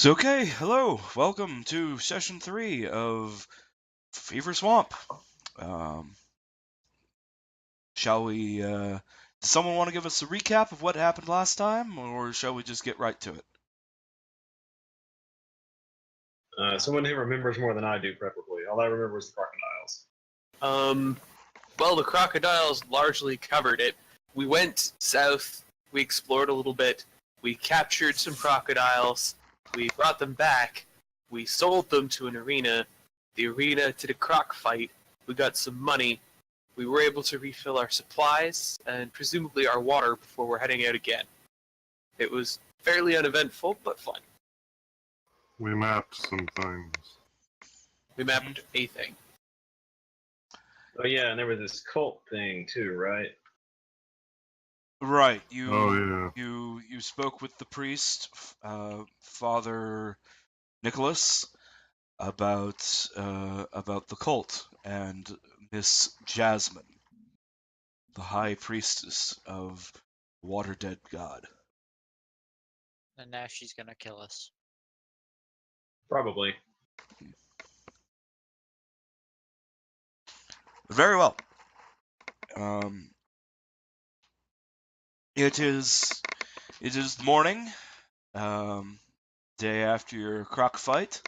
So, okay, hello, welcome to session 3 of Fever Swamp. Shall we, does someone want to give us a recap of what happened last time, or shall we just get right to it? Someone who remembers more than I do, preferably. All I remember is the crocodiles. Well, the crocodiles largely covered it. We went south, we explored a little bit, we captured some crocodiles, we brought them back, we sold them to an arena. The arena did a croc fight, we got some money, we were able to refill our supplies, and presumably our water before we're heading out again. It was fairly uneventful, but fun. We mapped some things. We mapped a thing. Oh yeah, and there was this cult thing too, right? Right, Oh, yeah. you spoke with the priest, Father Nicholas, about the cult and Miss Jasmine, the high priestess of Water Dead God. And now she's gonna kill us. Probably. Very well. It is morning, day after your croc fight.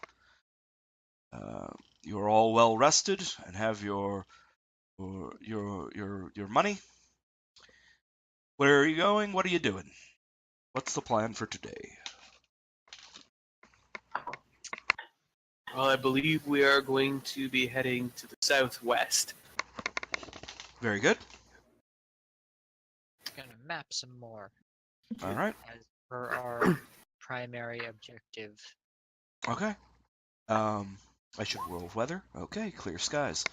You are all well rested and have your money. Where are you going? What are you doing? What's the plan for today? Well, I believe we are going to be heading to the southwest. Very good. Gonna map some more All right. as per our primary objective. Okay. I should roll weather. Okay, clear skies.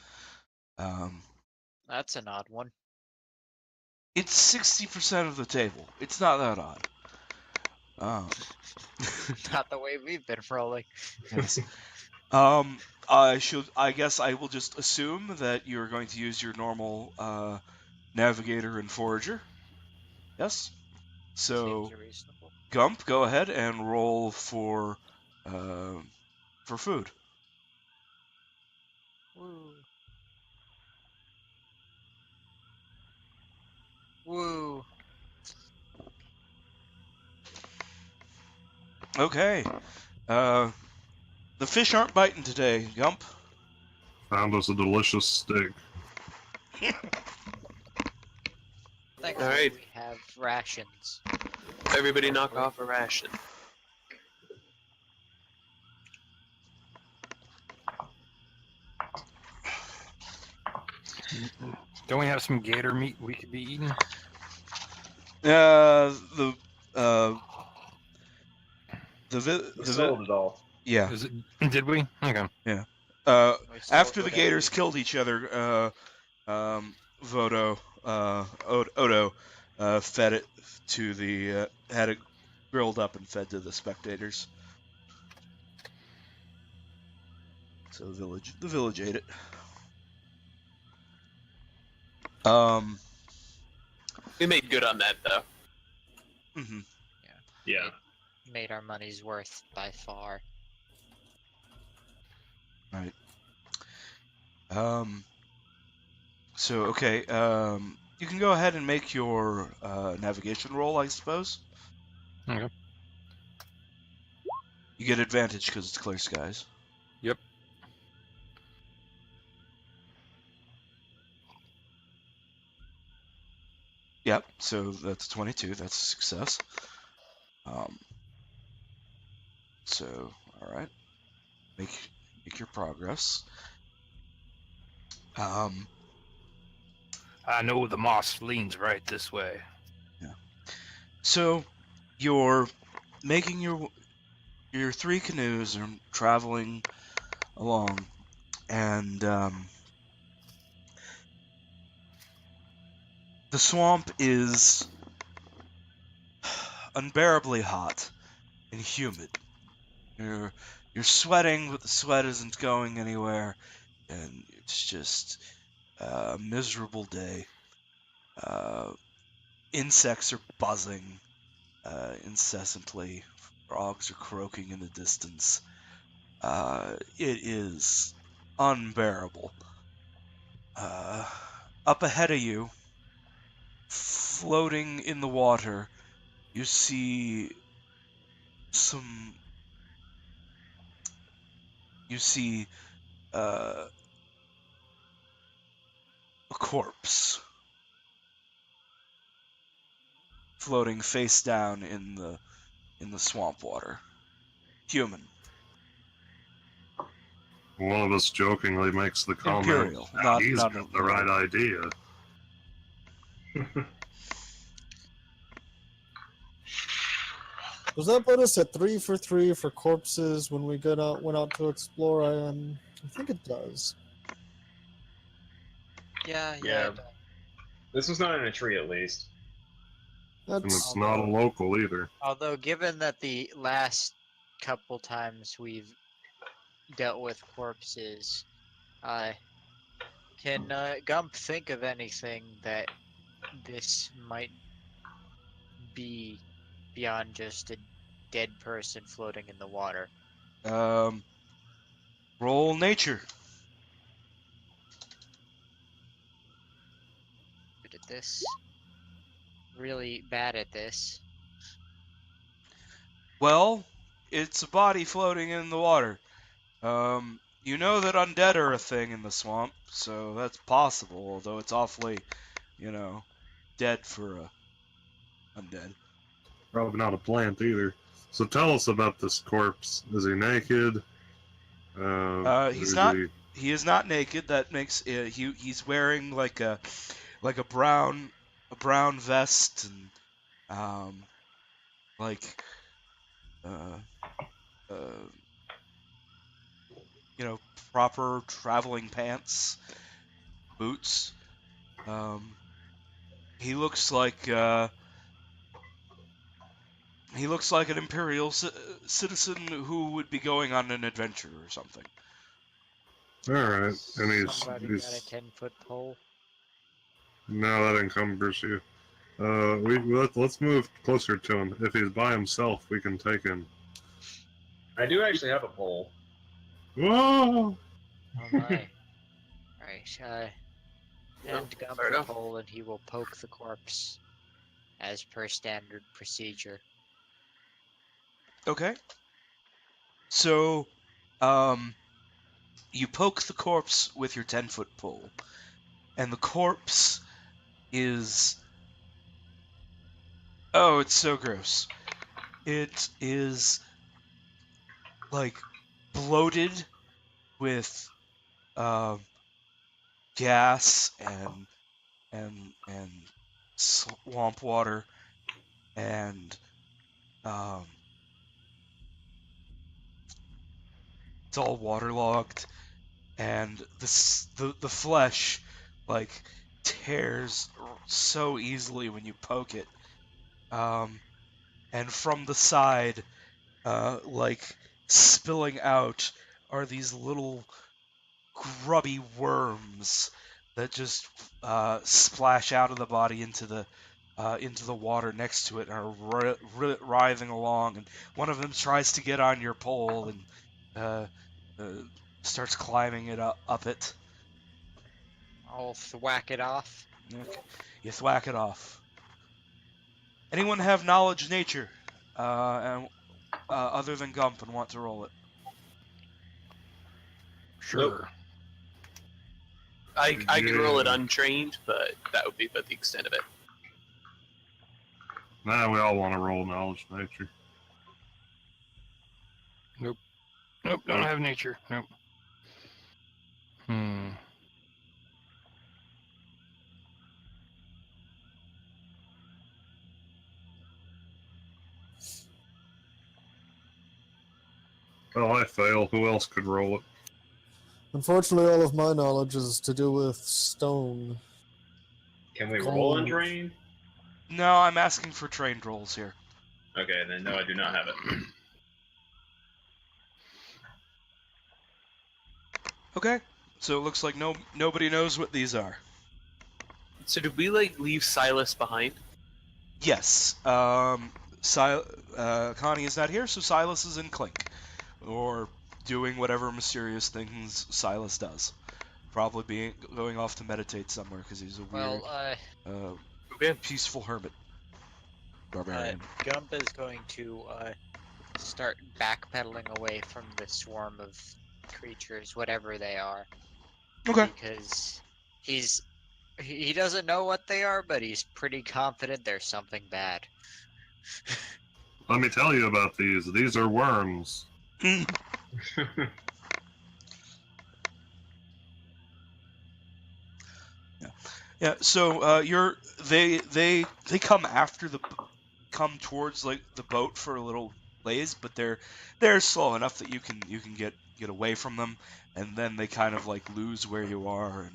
That's an odd one. It's 60% of the table. It's not that odd. Not the way we've been rolling. Yes. I guess I will just assume that you're going to use your normal navigator and forager. Yes. So Seems reasonable. Gump, go ahead and roll for food. Woo. Woo. Okay. The fish aren't biting today, Gump. Found us a delicious steak. Thankfully, Alright. we have rations. Everybody knock off a ration. Don't we have some gator meat we could be eating? The We sold it all. yeah. Is it? Did we? Okay. We sold After the whatever gators we killed each other, Odo fed it to the had it grilled up and fed to the spectators. So the village ate it. We made good on that, though. Mhm. Yeah. made our money's worth by far. Right. So okay. You can go ahead and make your navigation roll, I suppose. Okay. You get advantage because it's clear skies. Yep. Yep. So that's 22. That's a success. So all right. Make your progress. I know the moss leans right this way. So you're making your 3 canoes and traveling along, and the swamp is unbearably hot and humid. You're sweating, but the sweat isn't going anywhere, and it's just a miserable day. Insects are buzzing incessantly Frogs are croaking in the distance. It is unbearable. Up ahead of you, floating in the water, you see some. You see a corpse floating face down in the swamp water. Human. One of us jokingly makes the comment, Imperial, not he's not got the right idea. Does that put us at 3 for 3 for corpses when we went out to explore? I think it does. Yeah, Yeah. it does. This was not in a tree, at least. And That's it's not a local either. Although, given that the last couple times we've dealt with corpses, can Gump think of anything that this might be beyond just a dead person floating in the water? Roll nature. Good at this. Really bad at this. Well, it's a body floating in the water. You know that undead are a thing in the swamp, so that's possible, although it's awfully, dead for a undead. Probably not a plant either. So tell us about this corpse. Is he naked? He's is not. he- He is not naked. That makes he's wearing like a brown vest and like proper traveling pants, boots. He looks like an imperial citizen who would be going on an adventure or something. All right, and Somebody got a 10-foot pole. no, that encumbers you. Let's move closer to him. If he's by himself, we can take him. I do actually have a pole. Whoa! Oh my. Alright, hand Gump fair the enough. pole and he will poke the corpse as per standard procedure. Okay. So, you poke the corpse with your 10-foot pole, and the corpse is. Oh, it's so gross. It is like bloated with gas and swamp water and it's all waterlogged, and the flesh like tears so easily when you poke it, and from the side, like spilling out are these little grubby worms that just splash out of the body into the water next to it and are writhing along, and one of them tries to get on your pole and starts climbing it up it. I'll thwack it off. Okay. You thwack it off. Anyone have knowledge nature and other than Gump and want to roll it? Sure. I could roll it Yeah. untrained, but that would be about the extent of it. Nah, we all want to roll knowledge nature. Nope, don't have nature. Nope. Well, I fail. Who else could roll it? unfortunately all of my knowledge is to do with stone. Can we Cool. roll untrained? No, I'm asking for trained rolls here. Okay, then no, I do not have it. Okay, so it looks like nobody knows what these are. So did we leave Silas behind? Yes, Connie is not here, so Silas is in Clink, or doing whatever mysterious things Silas does. Probably going off to meditate somewhere because he's a weird, Well, peaceful hermit barbarian. Gump is going to start backpedaling away from the swarm of creatures, whatever they are, Okay. because he doesn't know what they are, but he's pretty confident there's something bad. Let me tell you about these. These are worms. Yeah. So they come come towards like the boat for a little ways, but they're slow enough that you can get away from them, and then they kind of like lose where you are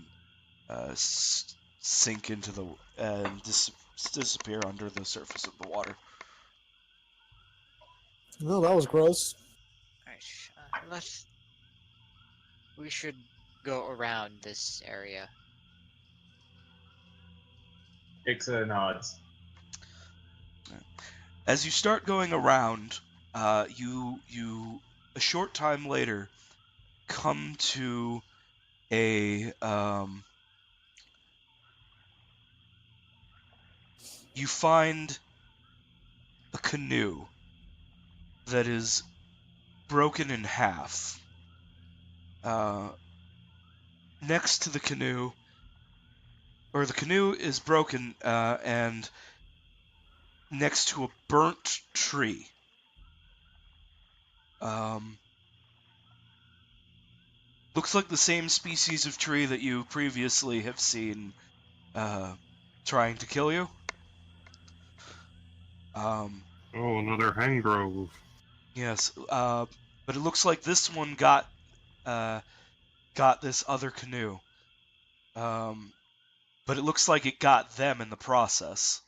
and sink into the and disappear under the surface of the water. No, that was gross. We should go around this area. Ixa nods. As you start going around, you a short time later come to a you find a canoe that is broken in half. Next to the canoe, or the canoe is broken, and next to a burnt tree. Looks like the same species of tree that you previously have seen trying to kill you. Oh, another Hangrove. Yes, but it looks like this one got this other canoe. But it looks like it got them in the process,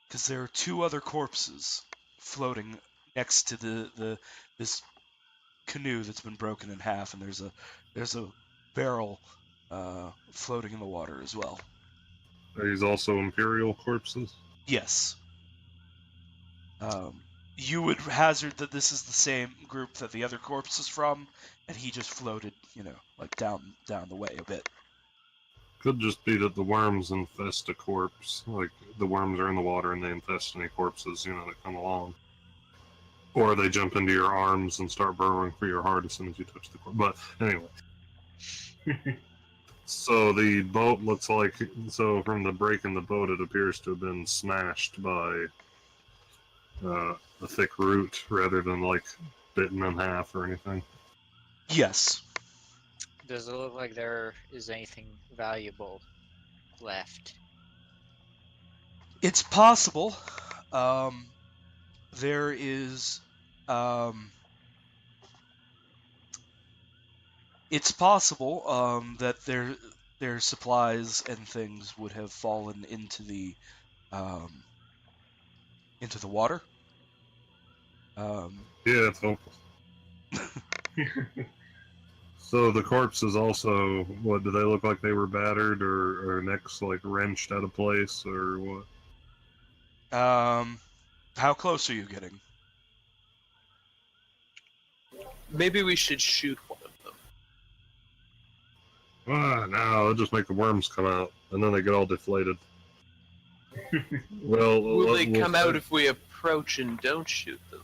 because there are two other corpses floating next to this canoe that's been broken in half, and there's a barrel floating in the water as well. Are these also Imperial corpses? Yes. You would hazard that this is the same group that the other corpse is from, and he just floated, like down the way a bit. Could just be that the worms infest a corpse. Like, the worms are in the water and they infest any corpses, that come along. Or they jump into your arms and start burrowing for your heart as soon as you touch the corpse. But, anyway. So the boat looks like... So from the break in the boat, it appears to have been smashed by a thick root rather than, like, bitten in half or anything. Yes. Does it look like there is anything valuable left? It's possible. There is... it's possible that their supplies and things would have fallen into the water. Yeah, it's hopeful. So the corpses also, what, do they look like they were battered or necks like wrenched out of place or what? How close are you getting? Maybe we should shoot one of them. No, it'll just make the worms come out, and then they get all deflated. Well, Will they come out if we approach and don't shoot them?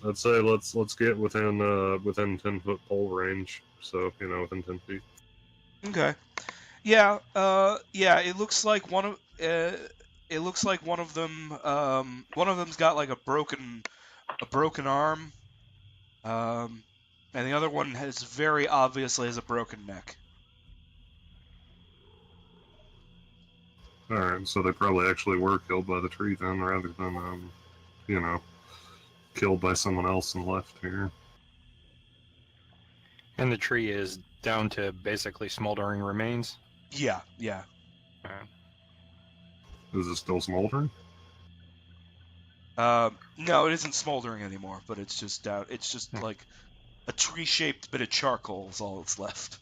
I'd say let's get within 10-foot pole range, so within 10 feet. Okay. Yeah. It looks like one of them. One of them's got like a broken arm. And the other one very obviously has a broken neck. All right, so they probably actually were killed by the tree then, rather than killed by someone else and left here. And the tree is down to basically smoldering remains. Yeah. Is it still smoldering? No, it isn't smoldering anymore, but it's just down. It's just like a tree-shaped bit of charcoal is all that's left.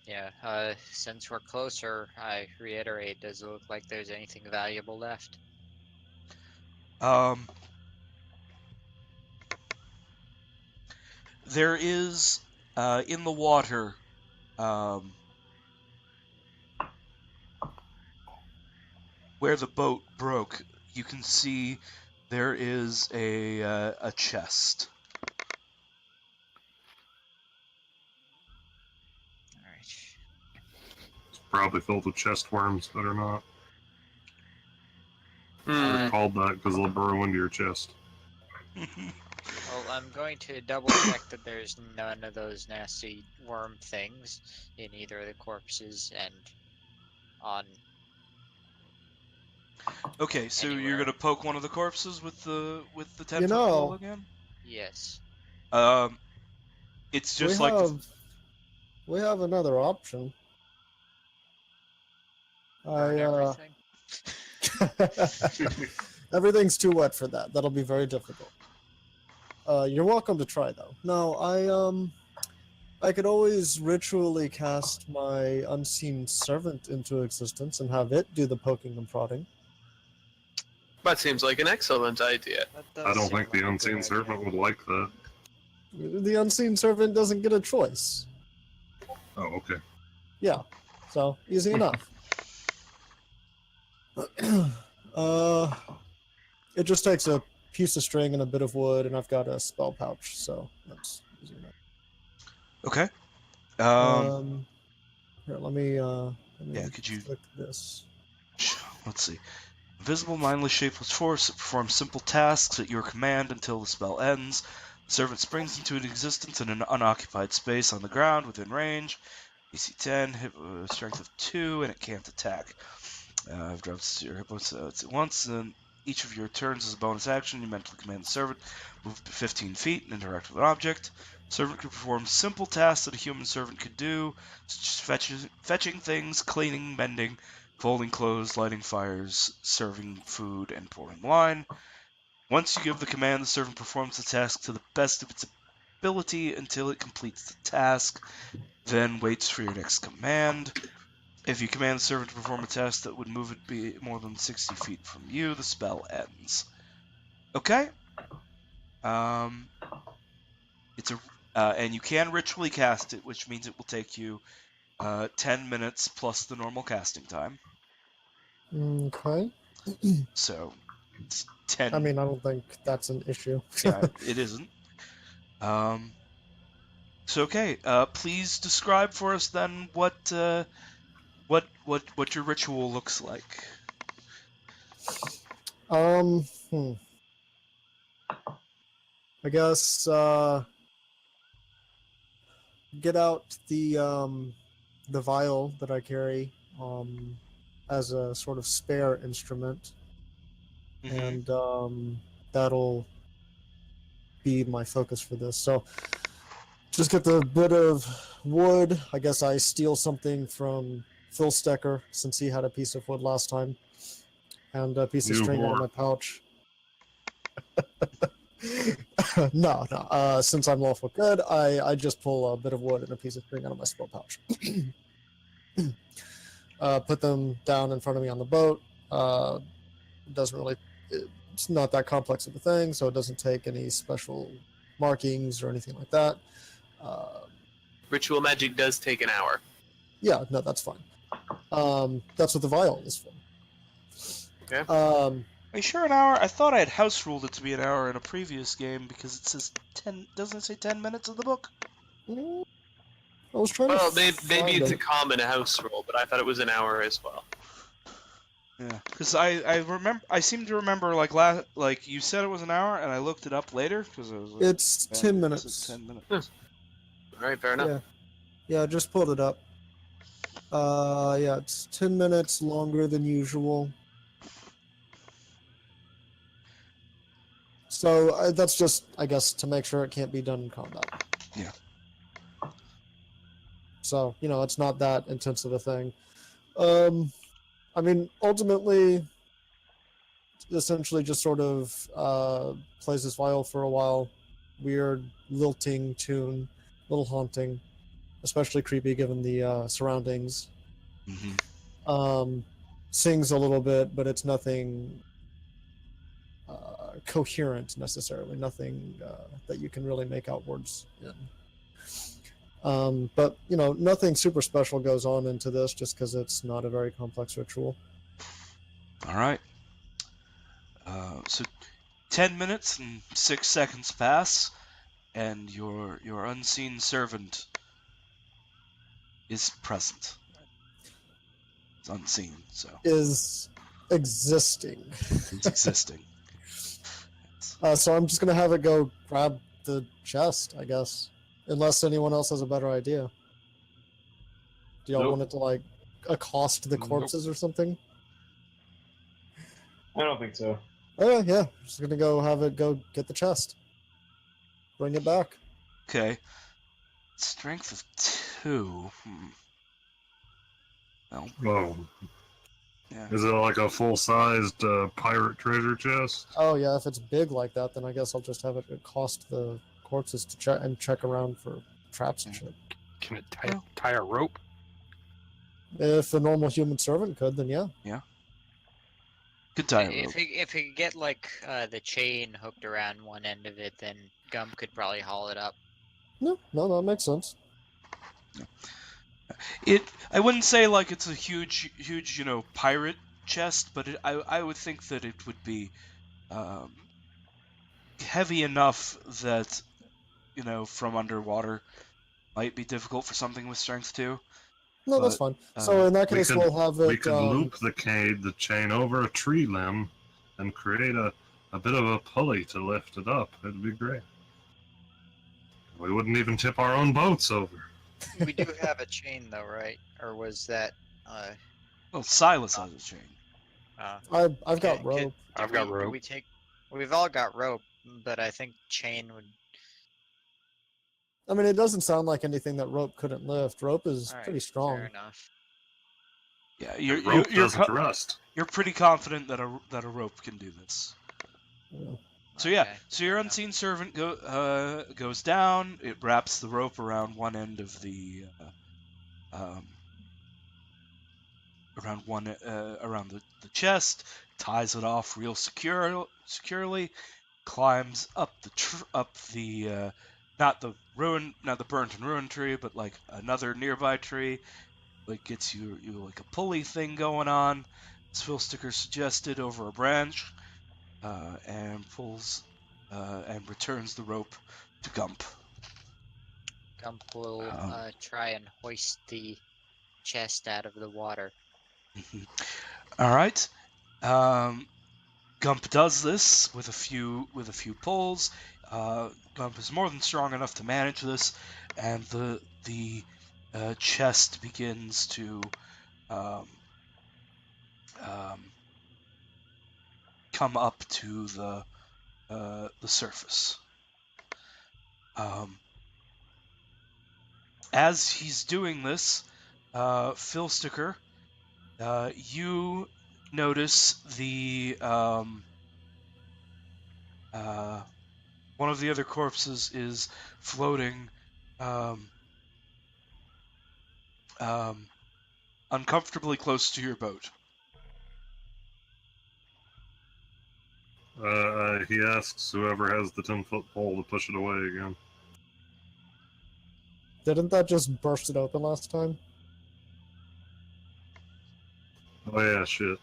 Yeah, Yeah, since we're closer, I reiterate, does it look like there's anything valuable left? There is in the water. Where the boat broke, you can see there is a chest. Alright. It's probably filled with chest worms that are not. They're Hmm. called that because they'll burrow into your chest. Well, I'm going to double check that there's none of those nasty worm things in either of the corpses and on. Okay, so you're Anywhere. gonna poke one of the corpses with the 10-foot You know- pole again? Yes. It's We just like have another option. Burn everything. Everything's too wet for that. That'll be very difficult. You're welcome to try though. No, I could always ritually cast my unseen servant into existence and have it do the poking and prodding. That seems like an excellent idea. That does I don't seem think like the a good unseen idea. servant would like that. The unseen servant doesn't get a choice. Oh, okay. Yeah, so easy enough. It just takes a piece of string and a bit of wood, and I've got a spell pouch, so that's easy enough. okay. Here, let me Yeah, could you- click this. Let's see. Visible, mindless, shapeless force that performs simple tasks at your command until the spell ends. The servant springs into existence in an unoccupied space on the ground within range. AC 10, hit strength of 2, and it can't attack. I've dropped your hit points once, and each of your turns as a bonus action, you mentally command the servant, move 15 feet, and interact with an object. Servant can perform simple tasks that a human servant could do, such as fetching things, cleaning, mending, folding clothes, lighting fires, serving food, and pouring wine. Once you give the command, the servant performs the task to the best of its ability until it completes the task, then waits for your next command. If you command the servant to perform a task that would move it be more than 60 feet from you, the spell ends. Okay? It's a and you can ritually cast it, which means it will take you 10 minutes plus the normal casting time. Okay. So it's 10. I mean, I don't think that's an issue. Yeah, it isn't. So okay, please describe for us then what your ritual looks like. I guess get out the vial that I carry as a sort of spare instrument, Mhm. and that'll be my focus for this. So just get the bit of wood. I guess I steal something from Phil Stecker since he had a piece of wood last time, and a piece of You string out of whore. my pouch. No. Since I'm lawful good, I just pull a bit of wood and a piece of string out of my spell pouch. Put them down in front of me on the boat. Doesn't really, it's not that complex of a thing, so it doesn't take any special markings or anything like that. Ritual magic does take an hour. Yeah, no, that's fine. That's what the vial is for. Okay. Are you sure an hour? I thought I had house ruled it to be an hour in a previous game because it says 10. Doesn't it say 10 minutes in the book? I was trying Well, to. maybe find it's a it. common house rule, but I thought it was an hour as well. Yeah, because I remember I seem to remember like you said it was an hour, and I looked it up later because it was like, It's yeah, 10 it said minutes. 10 minutes. All right, fair enough. Yeah, I just pulled it up. Yeah, it's 10 minutes longer than usual. So that's just, I guess, to make sure it can't be done in combat. Yeah. So, it's not that intensive a thing. I mean, ultimately, essentially just sort of plays this viol for a while. Weird, lilting tune, little haunting. especially creepy given the surroundings. Mm-hmm. Sings a little bit, but it's nothing coherent necessarily. Nothing that you can really make out words in. But nothing super special goes on into this, just because it's not a very complex ritual. All right. So 10 minutes and 6 seconds pass, and your unseen servant is present. It's unseen, so Is existing. it's existing. So I'm just gonna have it go grab the chest, I guess, unless anyone else has a better idea. Do y'all Nope. want it to like accost the Nope. corpses or something? I don't think so. Oh yeah, just gonna go have it go get the chest. Bring it back. Okay. Strength of 2. Well, Oh, yeah. is it like a full-sized pirate treasure chest? Oh yeah, if it's big like that, then I guess I'll just have it accost the corpses to check around for traps and shit. Can it Yeah. tie a rope? If a normal human servant could, then yeah. Good tie If rope. he could get like the chain hooked around one end of it, then Gump could probably haul it up. No, that makes sense. I wouldn't say like it's a huge, pirate chest, but I would think that it would be heavy enough that, from underwater might be difficult for something with strength 2. No, that's But, fine. So in that we case, could- we'll have it. We could loop the chain over a tree limb and create a bit of a pulley to lift it up. It'd be great. We wouldn't even tip our own boats over. We do have a chain though, right? Or was that? Well, Silas has a chain. I've got rope. Did I've got did rope. We've all got rope, but I think chain would. I mean, it doesn't sound like anything that rope couldn't lift. Rope is Alright, pretty strong. Fair enough. Yeah, And rope doesn't rust. you're pretty confident that a rope can do this. Yeah. So yeah, Okay, so your fair enough. unseen servant goes down. It wraps the rope around one end of the around the chest, ties it off real securely, climbs up the not the burnt and ruined tree, but like another nearby tree. Like gets you like a pulley thing going on, as Phil Sticker suggested, over a branch, and pulls and returns the rope to Gump. Gump will Um, try and hoist the chest out of the water. All right. Gump does this with a few pulls. Gump is more than strong enough to manage this, and the chest begins to come up to the surface. As he's doing this, Phil Sticker, you notice the one of the other corpses is floating uncomfortably close to your boat. He asks whoever has the 10-foot pole to push it away again. Didn't that just burst it open last time? Oh yeah, shit.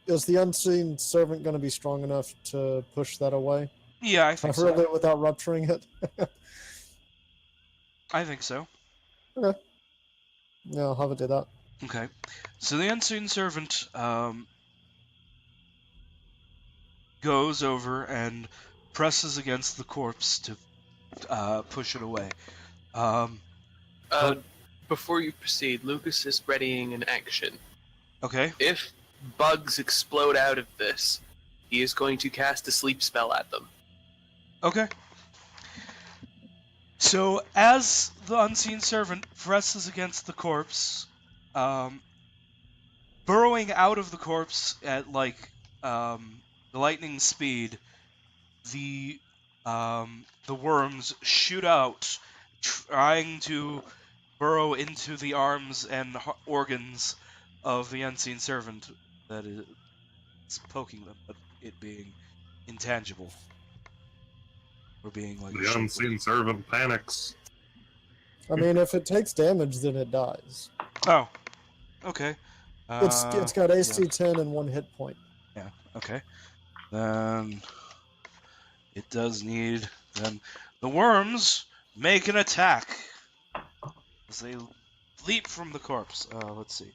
Is the unseen servant going to be strong enough to push that away? Yeah, I think so. Really, without rupturing it? I think so. Yeah, I'll have it do that. Okay. So the unseen servant goes over and presses against the corpse to push it away. Before you proceed, Lucas is readying an action. Okay. If bugs explode out of this, he is going to cast a sleep spell at them. Okay. So as the unseen servant presses against the corpse, burrowing out of the corpse at like lightning speed, the worms shoot out trying to burrow into the arms and organs of the unseen servant that is poking them, but it being intangible. Or being like a The shape. unseen servant panics. I mean, if it takes damage, then it dies. Oh, okay. It's got AC 10 and 1 hit point. Yeah, okay. Then it does need. Then the worms make an attack as they leap from the corpse. Let's see.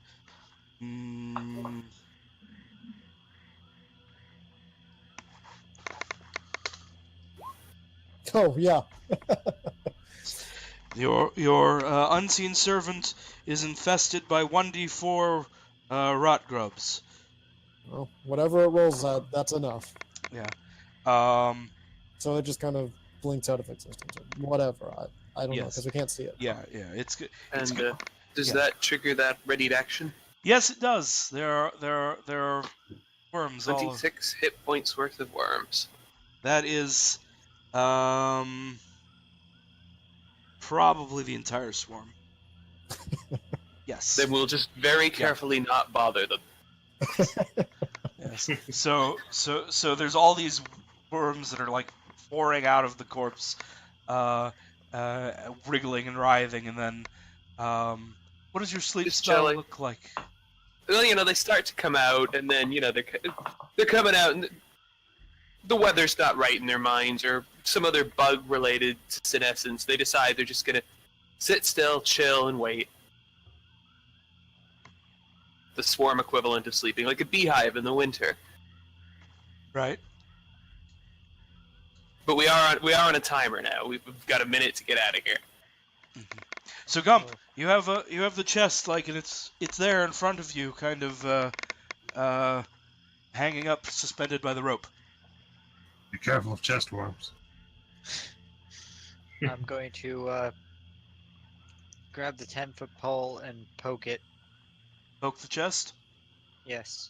Oh yeah. Your unseen servant is infested by 1d4 rot grubs. Well, whatever it rolls at, that's enough. Yeah. So it just kind of blinks out of existence. Or whatever. I don't know Yes. because we can't see it. Yeah. It's good. It's And good. does Yeah. that trigger that readied action? Yes, it does. There are worms all. 26 hit points worth of worms. That is, probably the entire swarm. Yes. Then we'll just very carefully not bother them. Yes. So there's all these worms that are like pouring out of the corpse, wriggling and writhing, and then, what does your sleep Just spell chilling. look like? Well, they start to come out, and then they're coming out, and the weather's not right in their minds, or some other bug-related senescence. They decide they're just gonna sit still, chill, and wait. The swarm equivalent of sleeping, like a beehive in the winter. Right. But we are on a timer now. We've got a minute to get out of here. So Gump, you have the chest and it's there in front of you, kind of hanging up, suspended by the rope. Be careful of chest worms. I'm going to grab the 10-foot pole and poke it. Poke the chest. Yes.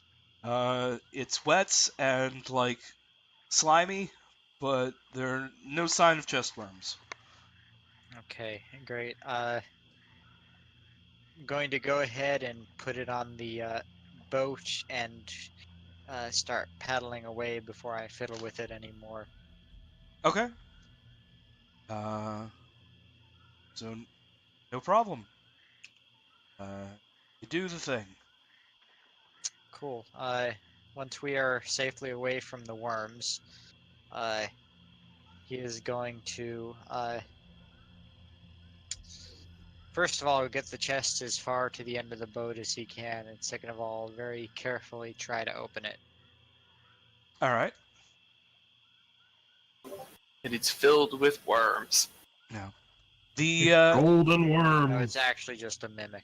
It's wet and like slimy, but there are no sign of chest worms. Okay, great. I'm going to go ahead and put it on the boat and start paddling away before I fiddle with it anymore. Okay. So no problem. You do the thing. Cool. Once we are safely away from the worms, he is going to first of all get the chest as far to the end of the boat as he can, and second of all, very carefully try to open it. All right. And it's filled with worms. No. The Golden worm. No, it's actually just a mimic.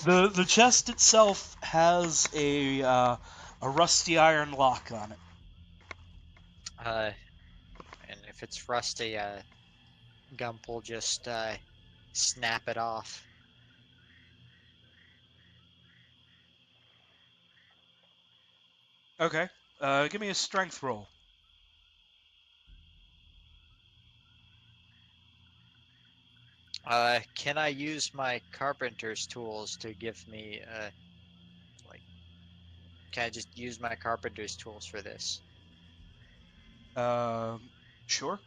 the chest itself has a rusty iron lock on it. And if it's rusty, Gump will just snap it off. Okay. Give me a strength roll. Can I use my carpenter's tools to give me, can I just use my carpenter's tools for this? Sure.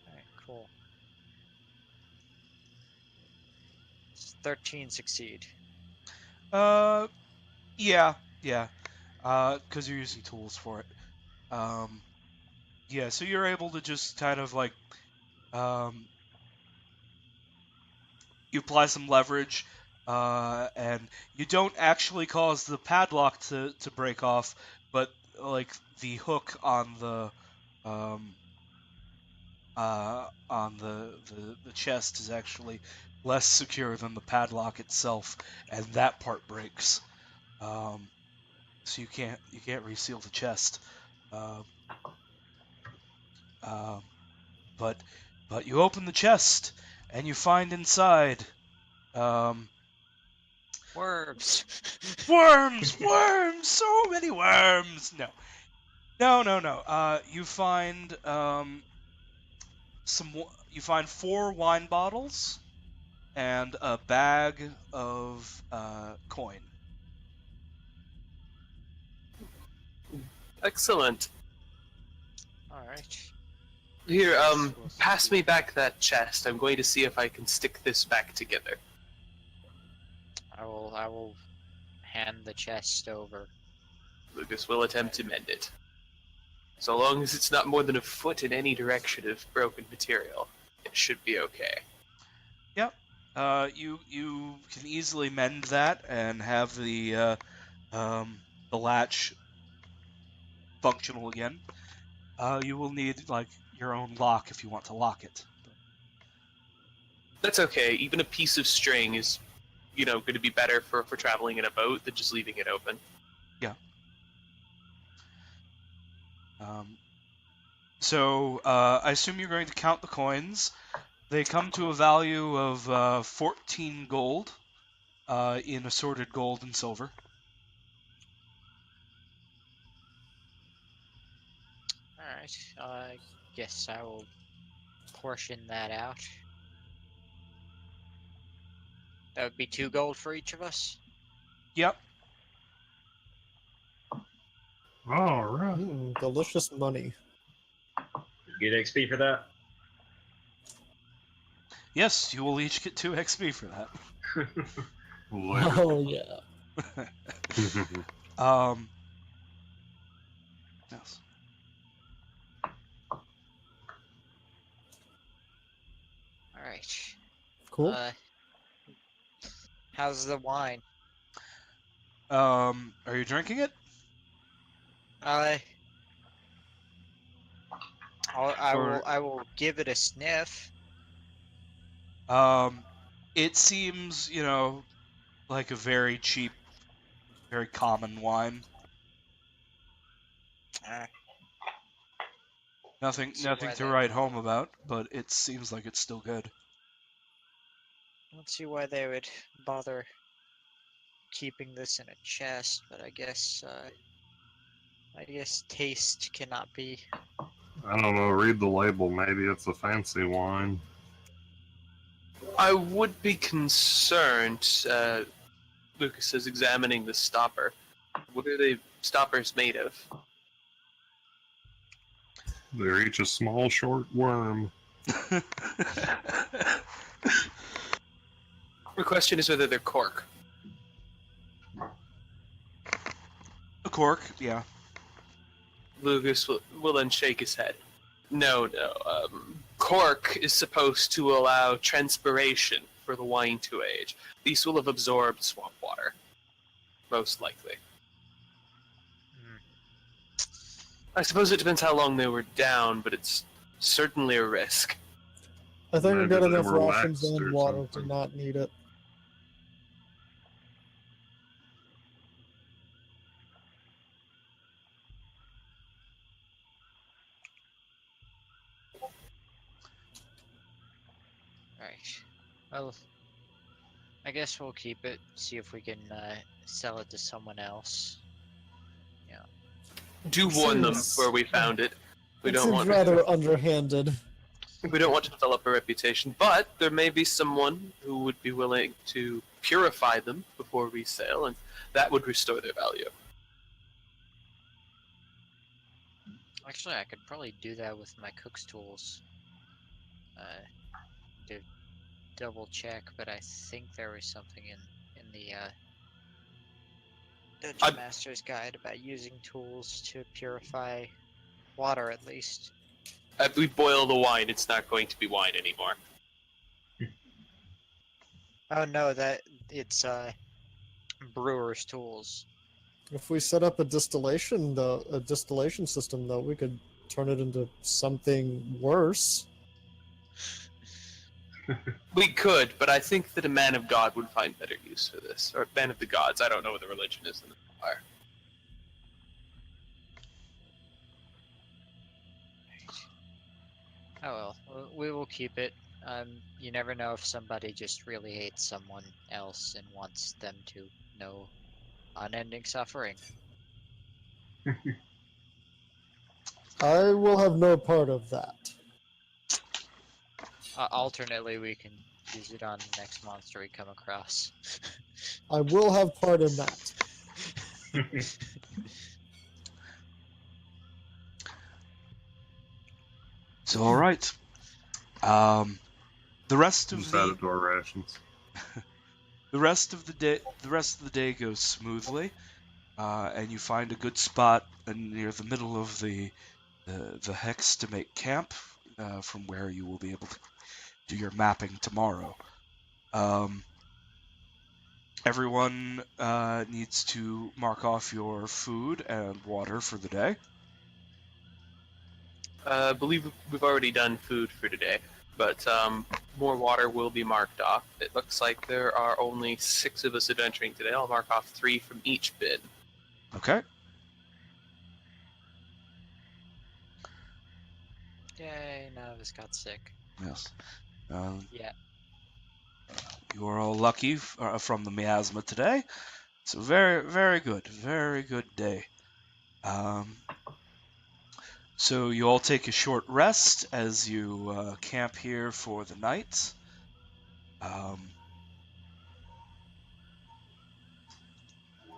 Alright, cool. 13 succeed. Yeah. Because you're using tools for it. Yeah, so you're able to just kind of like, you apply some leverage, and you don't actually cause the padlock to break off, but like the hook on the chest is actually less secure than the padlock itself, and that part breaks. So you can't reseal the chest. But you open the chest and you find inside Worms! worms, so many worms. No. You find You find 4 wine bottles and a bag of coin. Excellent. All right. Here, We'll pass see. me back that chest. I'm going to see if I can stick this back together. I will hand the chest over. Lucas will attempt to mend it. So long as it's not more than a foot in any direction of broken material, it should be okay. Yep. You can easily mend that and have the latch functional again. You will need like your own lock if you want to lock it. That's okay. Even a piece of string is, going to be better for traveling in a boat than just leaving it open. Yeah. So I assume you're going to count the coins. They come to a value of 14 gold in assorted gold and silver. All right. I guess I will portion that out. That would be 2 gold for each of us. Yep. All right. Delicious money. Get XP for that? Yes, you will each get 2 XP for that. Later. Oh yeah. Yes. All right. Cool. How's the wine? Are you drinking it? I Or- will give it a sniff. It seems, like a very cheap, very common wine. Uh, Nothing So why to they- write home about, but it seems like it's still good. Let's see why they would bother keeping this in a chest, but I guess taste cannot be. I don't know. Read the label. Maybe it's a fancy wine. I would be concerned, Lucas is examining the stopper. What are the stoppers made of? They're each a small, short worm. The question is whether they're cork. A cork, yeah. Lucas will then shake his head. No. Cork is supposed to allow transpiration for the wine to age. These will have absorbed swamp water, most likely. I suppose it depends how long they were down, but it's certainly a risk. I think we Maybe got they enough were rations waxed and or water to something. not need it. Right. Well, I guess we'll keep it. See if we can sell it to someone else. Do warn them Seems- where we found it. We It don't seems want rather underhanded. we don't want to develop a reputation, but there may be someone who would be willing to purify them before resale, and that would restore their value. Actually, I could probably do that with my cook's tools. To double check, but I think there was something in the Dungeon Master's Guide about using tools to purify water, at least. If we boil the wine, it's not going to be wine anymore. Oh no, it's brewer's tools. If we set up a distillation system, though, we could turn it into something worse. We could, but I think that a man of God would find better use for this. Or man of the gods. I don't know what the religion is in the Empire. Oh well, we will keep it. You never know if somebody just really hates someone else and wants them to know unending suffering. I will have no part of that. Alternately, we can use it on the next monster we come across. I will have part in that. So all right. The rest of Just add the it to our rations. the rest of the day goes smoothly, and you find a good spot near the middle of the hex to make camp, from where you will be able to do your mapping tomorrow. Everyone needs to mark off your food and water for the day. I believe we've already done food for today, but more water will be marked off. It looks like there are only 6 of us adventuring today. I'll mark off 3 from each bin. Okay. Yay, none of us got sick. Yes. Yeah. You are all lucky from the miasma today. So very, very good. Very good day. So you all take a short rest as you camp here for the night.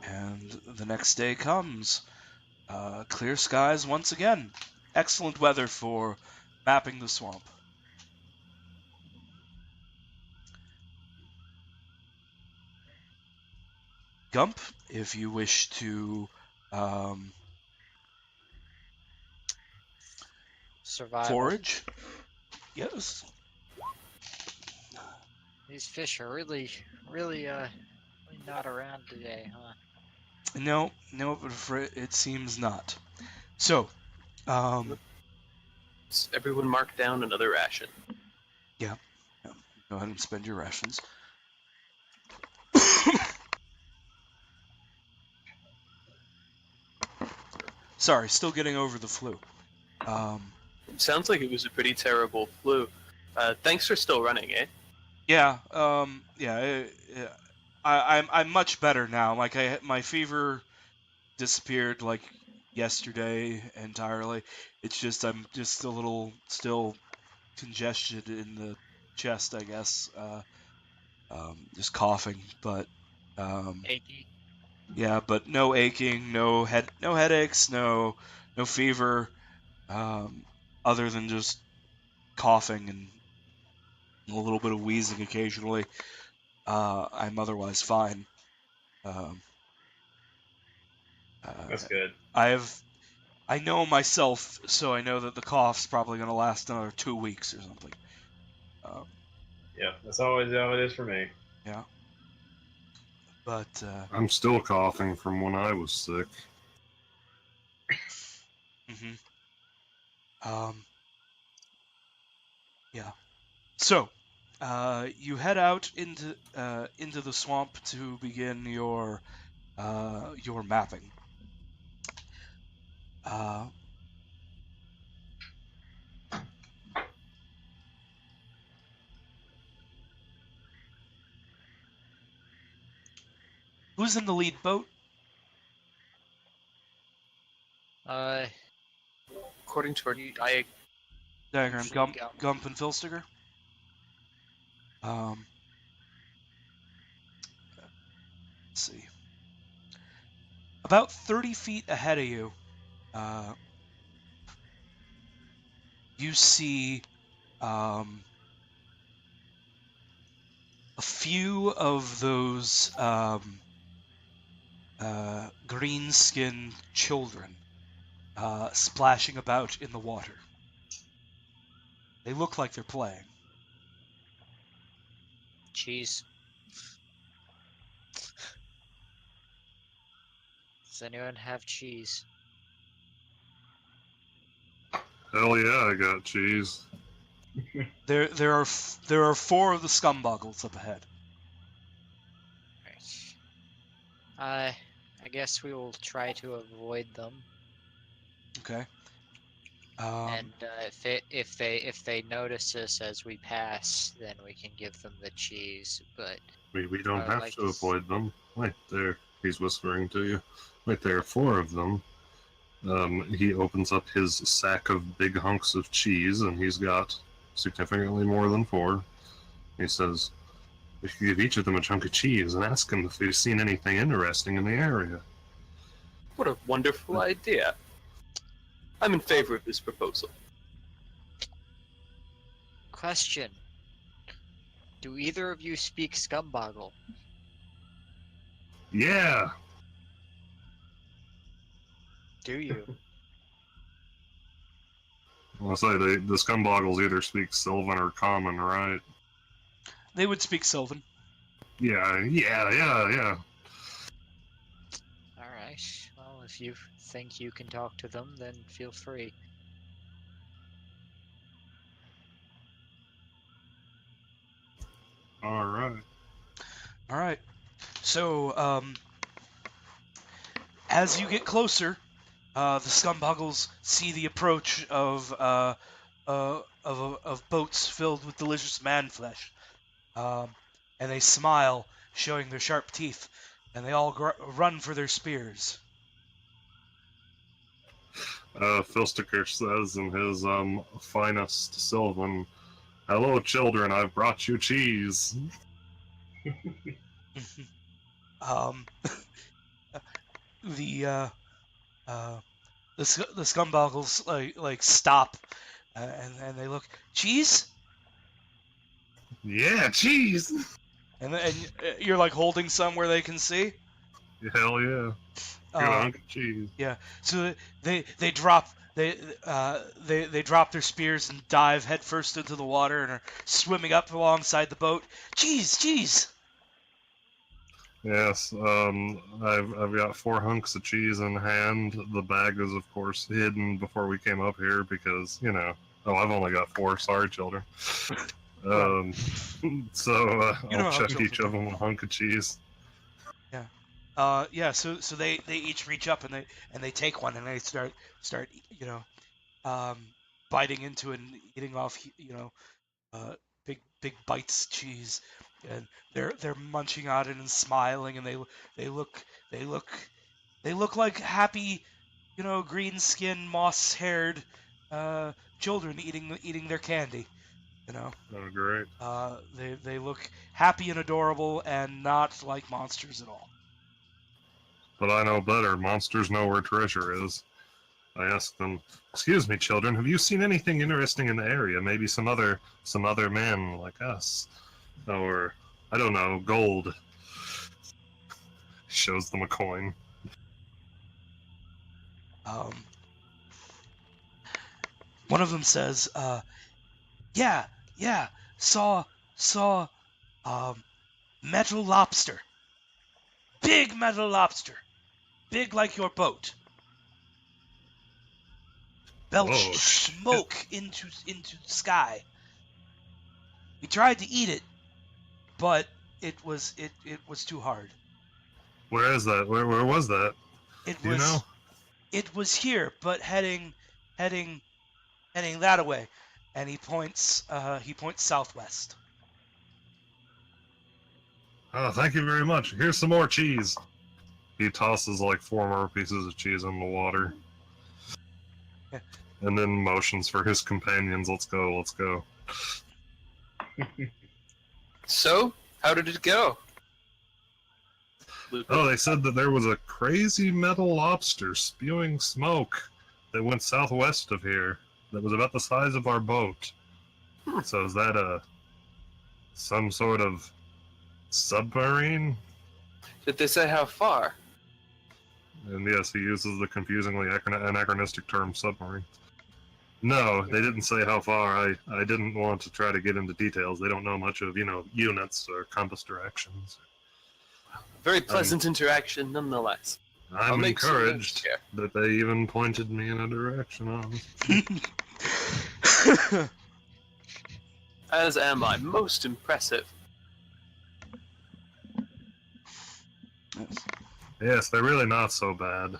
And the next day comes. Clear skies once again. Excellent weather for mapping the swamp. Gump, if you wish to Survival. forage. Yes. These fish are really not around today, huh? No, it seems not. So, Everyone mark down another ration. yeah. Go ahead and spend your rations. Sorry, still getting over the flu. Sounds like it was a pretty terrible flu. Thanks for still running, eh? Yeah. I'm much better now. Like my fever disappeared like yesterday entirely. It's just I'm just a little still congested in the chest, I guess. Just coughing, but Achy. yeah, but no aching, no headaches, no fever, other than just coughing and a little bit of wheezing occasionally. I'm otherwise fine. That's good. I know myself, so I know that the cough's probably going to last another 2 weeks or something. Yeah, that's always how it is for me. Yeah. But I'm still coughing from when I was sick. yeah. So, you head out into the swamp to begin your mapping. Who's in the lead boat? According to our Diagram. Usually Gump and Philsticker. Let's see. About 30 feet ahead of you, you see a few of those green-skinned children splashing about in the water. They look like they're playing. cheese. Does anyone have cheese? Hell yeah, I got cheese. There are 4 of the scumboggles up ahead. Right. I guess we will try to avoid them. Okay. And if they notice us as we pass, then we can give them the cheese. But We don't have like to avoid them. Wait, there. He's whispering to you. Wait, there are 4 of them. He opens up his sack of big hunks of cheese, and he's got significantly more than 4. He says, "If you give each of them a chunk of cheese and ask them if they've seen anything interesting in the area." What a wonderful idea. I'm in favor of this proposal. Question. Do either of you speak Scumboggle? Yeah. Do you? I'll say the scumboggles either speak Sylvan or Common, right? They would speak Sylvan. Yeah. Alright. Well, if you think you can talk to them, then feel free. All right. All right. So, as you get closer, the scumboggles see the approach of boats filled with delicious man flesh, and they smile, showing their sharp teeth, and they all run for their spears. Filsticker says in his finest Sylvan, "Hello, children. I've brought you cheese." um, the scumboggles like stop, and they look. Cheese? Yeah, cheese. And you're like holding some where they can see. Hell yeah. Good hunk of cheese. Yeah. So they drop they drop their spears and dive headfirst into the water and are swimming up alongside the boat. Cheese. Yes, I've got 4 hunks of cheese in hand. The bag is, of course, hidden before we came up here because, you know. Oh, I've only got 4. Sorry, children. So I'll chuck each of them a hunk of cheese. Yeah. So they each reach up and they take one and they start biting into it and eating off big bites of cheese, and they're munching on it and smiling, and they look like happy, green skinned, moss haired children eating their candy. Oh, great. They look happy and adorable and not like monsters at all. But I know better. Monsters know where treasure is. I asked them, "Excuse me, children, have you seen anything interesting in the area? Maybe some other men like us, or I don't know, gold." Shows them a coin. One of them says, "Yeah, saw metal lobster, big metal lobster, big like your boat." Belched smoke into the sky. We tried to eat it, but it was too hard. Where is that? Where was that? Do you know? It was here, but heading that way, and he points southwest. Oh, thank you very much. Here's some more cheese. He tosses like 4 more pieces of cheese in the water. Yeah. And then motions for his companions. Let's go. So, how did it go? Luke? Oh, they said that there was a crazy metal lobster spewing smoke that went southwest of here that was about the size of our boat. So is that some sort of submarine? Did they say how far? And yes, he uses the confusingly anachronistic term submarine. No, they didn't say how far. I didn't want to try to get into details. They don't know much of, units or compass directions. Very pleasant interaction, nonetheless. I'm encouraged that they even pointed me in a direction. As am I. Most impressive. Yes, they're really not so bad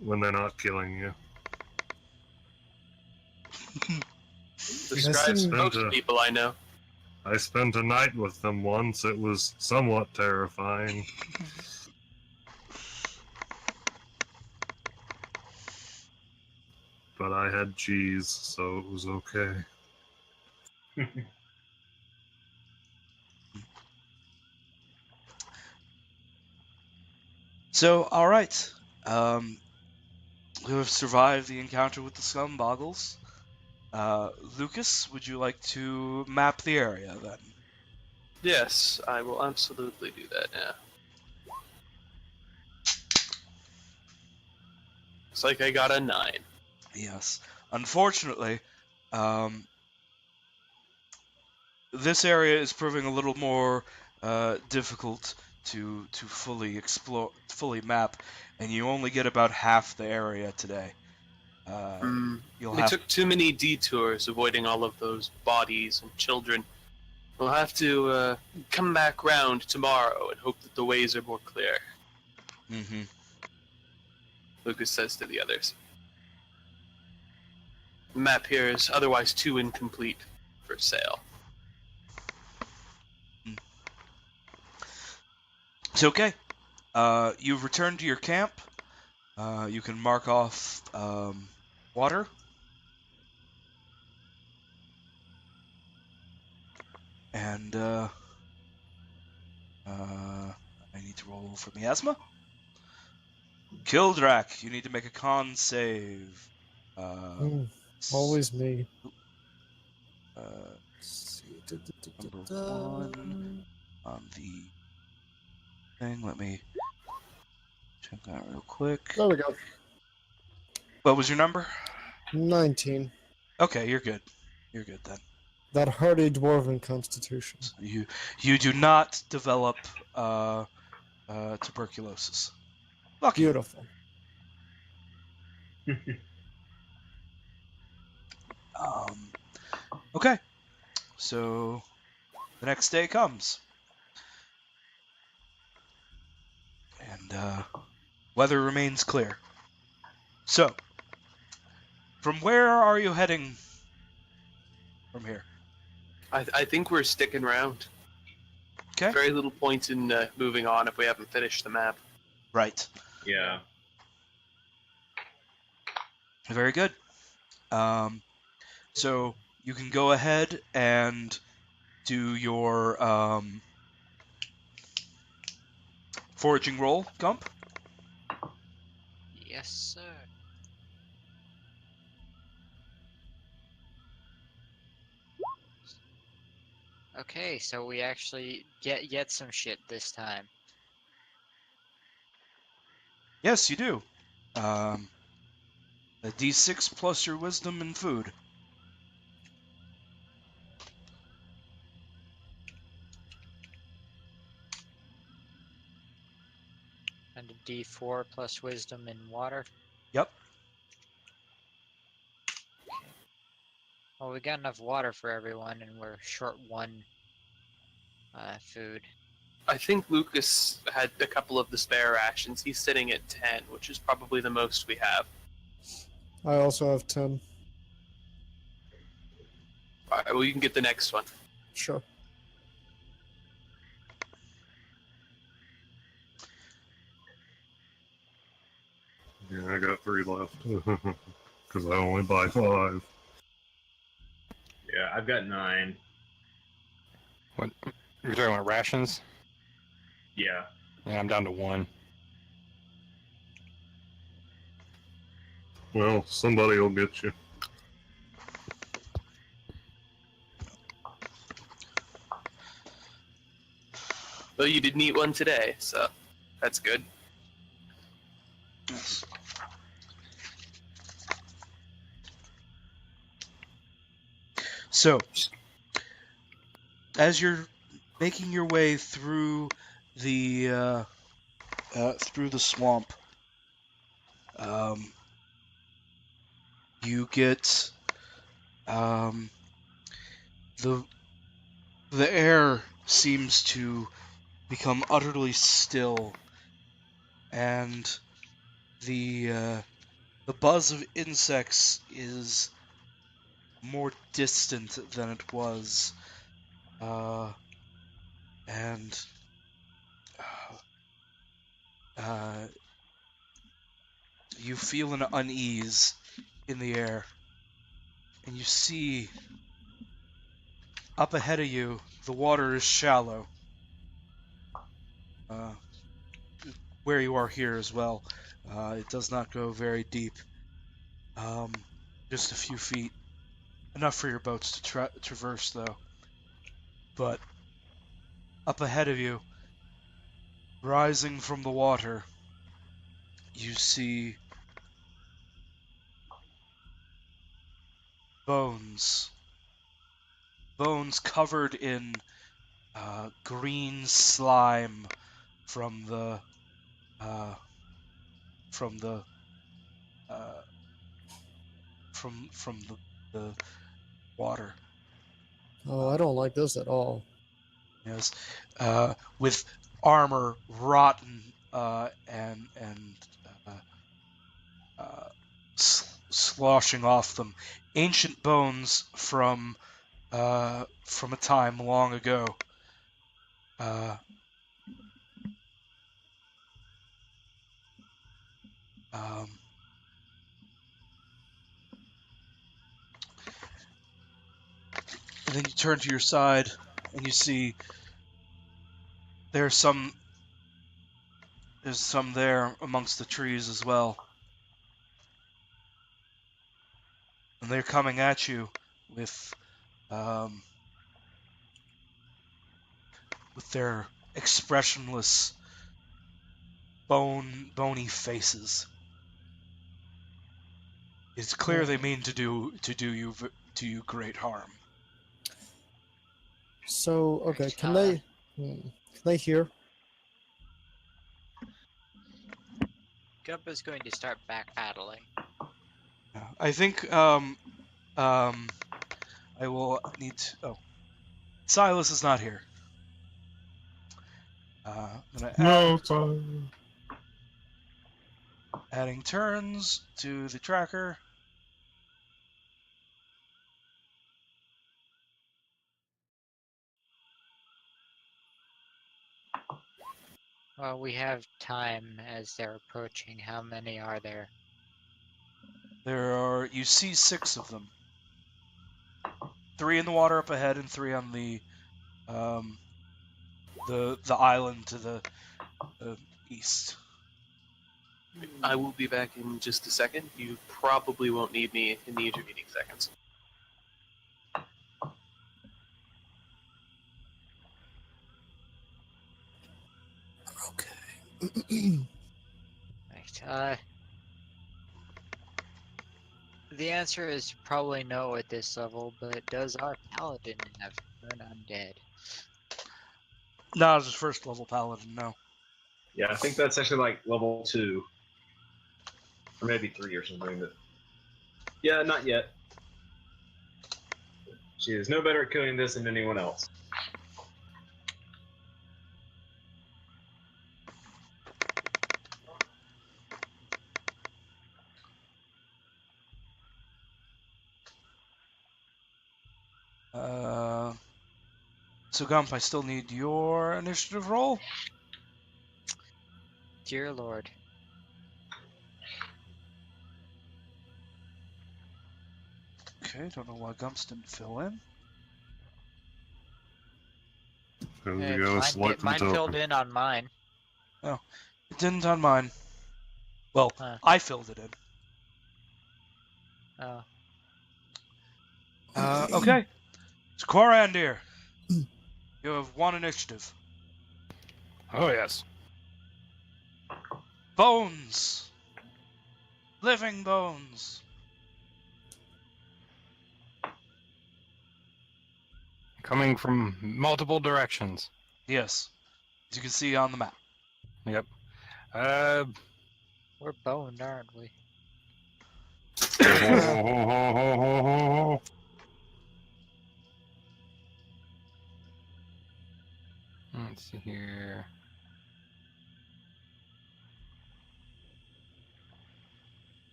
when they're not killing you. Describes most people I know. I spent a night with them once. It was somewhat terrifying. But I had cheese, so it was okay. So, all right. You have survived the encounter with the Scumboggles. Lucas, would you like to map the area then? Yes, I will absolutely do that now. Looks like I got a 9. Yes. Unfortunately, this area is proving a little more difficult to fully map, and you only get about half the area today. You'll We have took too many detours avoiding all of those bodies and children. We'll have to come back round tomorrow and hope that the ways are more clear, Mhm. Lucas says to the others. The map here is otherwise too incomplete for sale. It's okay. You've returned to your camp. You can mark off water. And I need to roll for miasma. Kildrak, you need to make a con save. Always me. Number 1 on the thing. Let me check that real quick. There we go. What was your number? 19. Okay, you're good. You're good then. That hardy dwarven constitution. You do not develop tuberculosis. Lucky. Beautiful. Okay. So the next day comes, and weather remains clear. So, from where are you heading from here? I think we're sticking around. Okay. Very little point in moving on if we haven't finished the map. Right. Yeah. Very good. So you can go ahead and do your foraging roll, Gump. Yes, sir. Okay, so we actually get some shit this time. Yes, you do. A d6 plus your wisdom and food. And a D4 plus wisdom in water. Yep. Well, we got enough water for everyone, and we're short 1 food. I think Lucas had a couple of the spare rations. He's sitting at 10, which is probably the most we have. I also have 10. All right, well, you can get the next one. Sure. Yeah, I got 3 left. Because I only buy 5. Yeah, I've got 9. What? You're talking about rations? Yeah. Yeah, I'm down to 1. Well, somebody will get you. Well, you didn't eat one today, so that's good. Yes. So, as you're making your way through the swamp, you get the air seems to become utterly still, and the buzz of insects is more distant than it was, and you feel an unease in the air, and you see Up ahead of you, the water is shallow. Where you are here as well, it does not go very deep. Just a few feet. Enough for your boats to traverse, though. But up ahead of you, rising from the water, you see bones. Bones covered in green slime from the the water. Oh, I don't like this at all. Yes, with armor rotten and sloshing off them. Ancient bones from a time long ago. And then you turn to your side and you see there's some there amongst the trees as well. And they're coming at you with their expressionless bony faces. It's clear they mean to do you great harm. So, okay, Right, can they hear? Gump is going to start back paddling. I think I will need to, Silas is not here. I'm gonna No time. adding turns to the tracker. Well, we have time as they're approaching. How many are there? You see 6 of them. 3 in the water up ahead and 3 on the island to the east. I will be back in just a second. You probably won't need me in the intervening seconds. Okay. Right. The answer is probably no at this level, but does our paladin have turn undead? Not as a first level paladin, no. Yeah, I think that's actually like level 2. Or maybe 3 or something. But yeah, not yet. She is no better at killing this than anyone else. So Gump, I still need your initiative roll. Dear Lord. Okay, don't know why Gumps didn't fill in. There we Hey, go. mine, Select mine token. filled in on mine. It didn't on mine. Well, Huh. I filled it in. Oh. Okay. So Corandir, you have 1 initiative. Oh, yes. Bones. Living bones. Coming from multiple directions. Yes. As you can see on the map. Yep. We're boned, aren't we? Let's see here.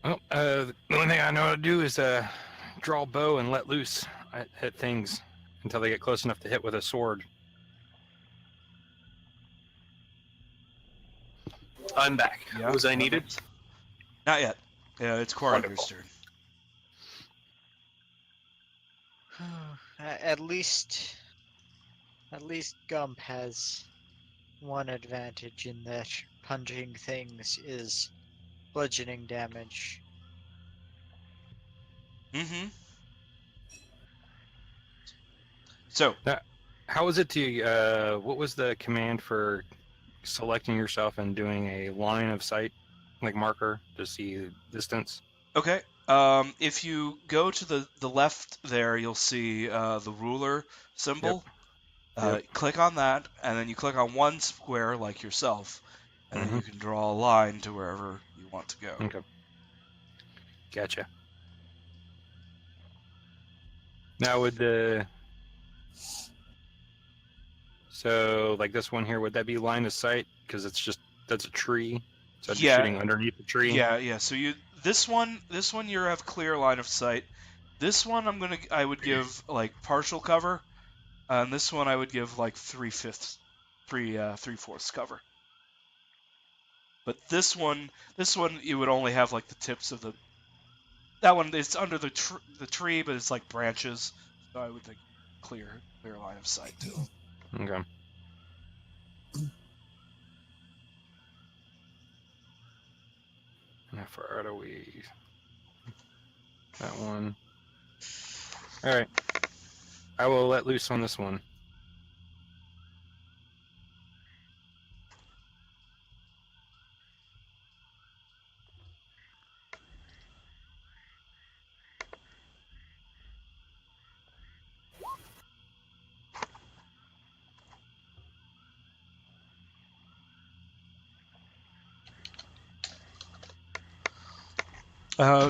Well, the only thing I know how to do is draw a bow and let loose at things until they get close enough to hit with a sword. I'm back. Yeah, Was I needed? Not yet. Yeah, it's Corandir's Wonderful. turn. At least Gump has one advantage in that punching things is bludgeoning damage. Mm-hmm. So, How was it what was the command for selecting yourself and doing a line of sight, like marker, to see the distance? okay. If you go to the left there, you'll see the ruler symbol. Click on that, and then you click on one square like yourself, and then you can draw a line to wherever you want to go. Okay. Gotcha. Now so like this one here, would that be line of sight? Because that's a tree. So I'd be Yeah. shooting underneath the tree. Yeah. So this one you have clear line of sight. This one I would give like partial cover, and this one I would give like 3/4 cover. But this one you would only have like the tips of that one. It's under the tree, but it's like branches. So I would think clear line of sight too. Okay. How far out are we? That one. All right. I will let loose on this one.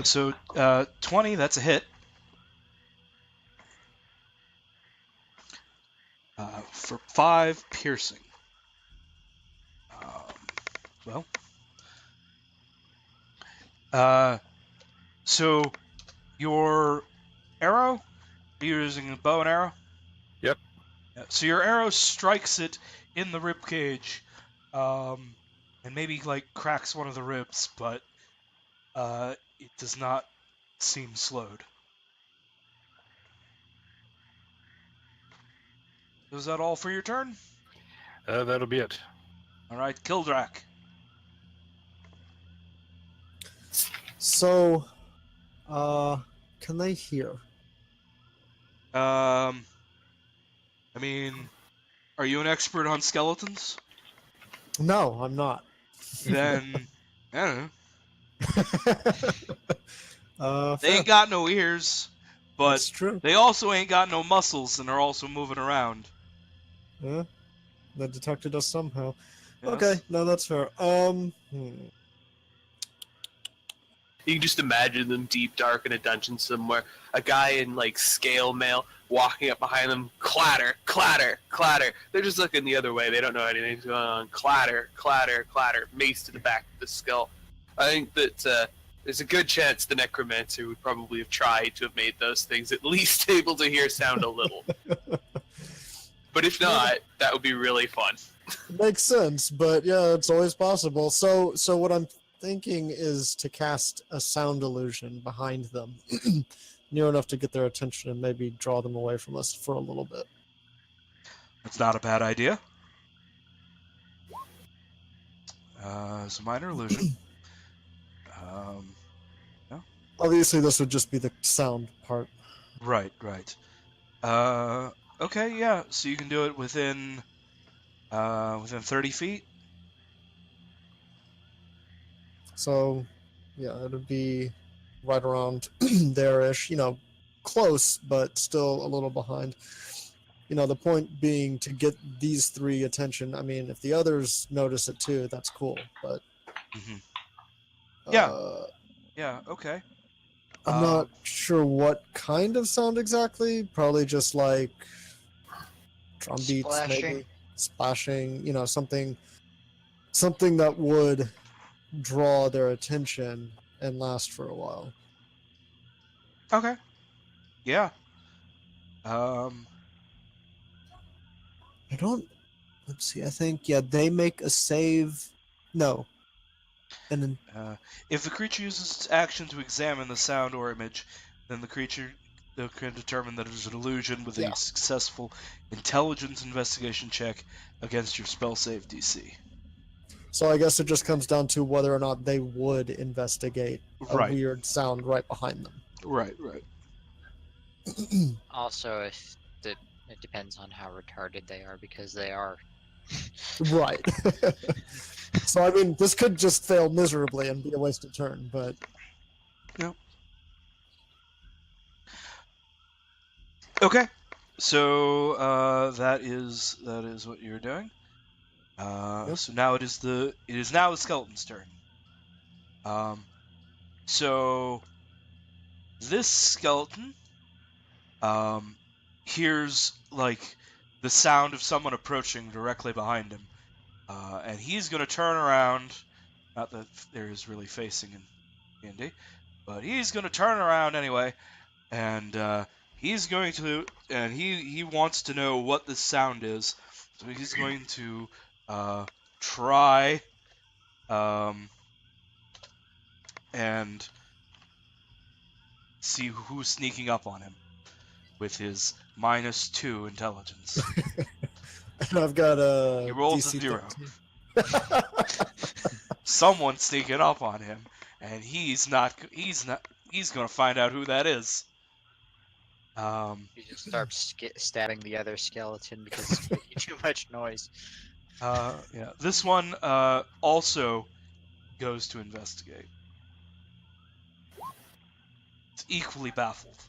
So 20, that's a hit. For 5 piercing. So your arrow, you're using a bow and arrow? Yep. So your arrow strikes it in the rib cage, and maybe like cracks one of the ribs, but it does not seem slowed. Is that all for your turn? That'll be it. All right, Kildrak. So, can they hear? I mean, are you an expert on skeletons? No, I'm not. Then, I don't know. They Fair. ain't got no ears, but That's true. they also ain't got no muscles and are also moving around. Yeah, that detected us somehow. Yes. Okay, no, that's fair. You can just imagine them deep dark in a dungeon somewhere. A guy in like scale mail walking up behind them, clatter, clatter, clatter. They're just looking the other way. They don't know anything's going on. Clatter, clatter, clatter. Mace to the back of the skull. I think that there's a good chance the necromancer would probably have tried to have made those things at least able to hear sound a little. But if not, that would be really fun. Makes sense, but yeah, it's always possible. So what I'm thinking is to cast a sound illusion behind them, near enough to get their attention and maybe draw them away from us for a little bit. That's not a bad idea. It's a minor illusion. Obviously, this would just be the sound part. Right. Okay, yeah. So you can do it within 30 feet. So, yeah, it would be right around there-ish. Close, but still a little behind. The point being to get these 3 attention. I mean, if the others notice it too, that's cool. But Yeah. Yeah. Okay. I'm not sure what kind of sound exactly. Probably just like drum beats, Splashing. maybe splashing. Something that would draw their attention and last for a while. Okay. Yeah. Let's see. I think they make a save. No. And then If the creature uses its action to examine the sound or image, then the creature can determine that it is an illusion with Yeah. a successful intelligence investigation check against your spell save DC. So I guess it just comes down to whether or not they would investigate a Right. weird sound right behind them. Right. Also, if it depends on how retarded they are, because they are. Right. So I mean, this could just fail miserably and be a wasted turn, but Okay. So that is what you're doing. Yep. So now it is now the skeleton's turn. So this skeleton hears like the sound of someone approaching directly behind him, and he's gonna turn around. Not that there is really facing in D&D, but he's gonna turn around anyway, and he's going to, and he wants to know what this sound is. So he's going to try and see who's sneaking up on him with his -2 intelligence. and I've got a He rolls a DC 0. 13. Someone's sneaking up on him, and he's gonna find out who that is. You just start stabbing the other skeleton because it's making too much noise. Yeah. This one also goes to investigate. It's equally baffled.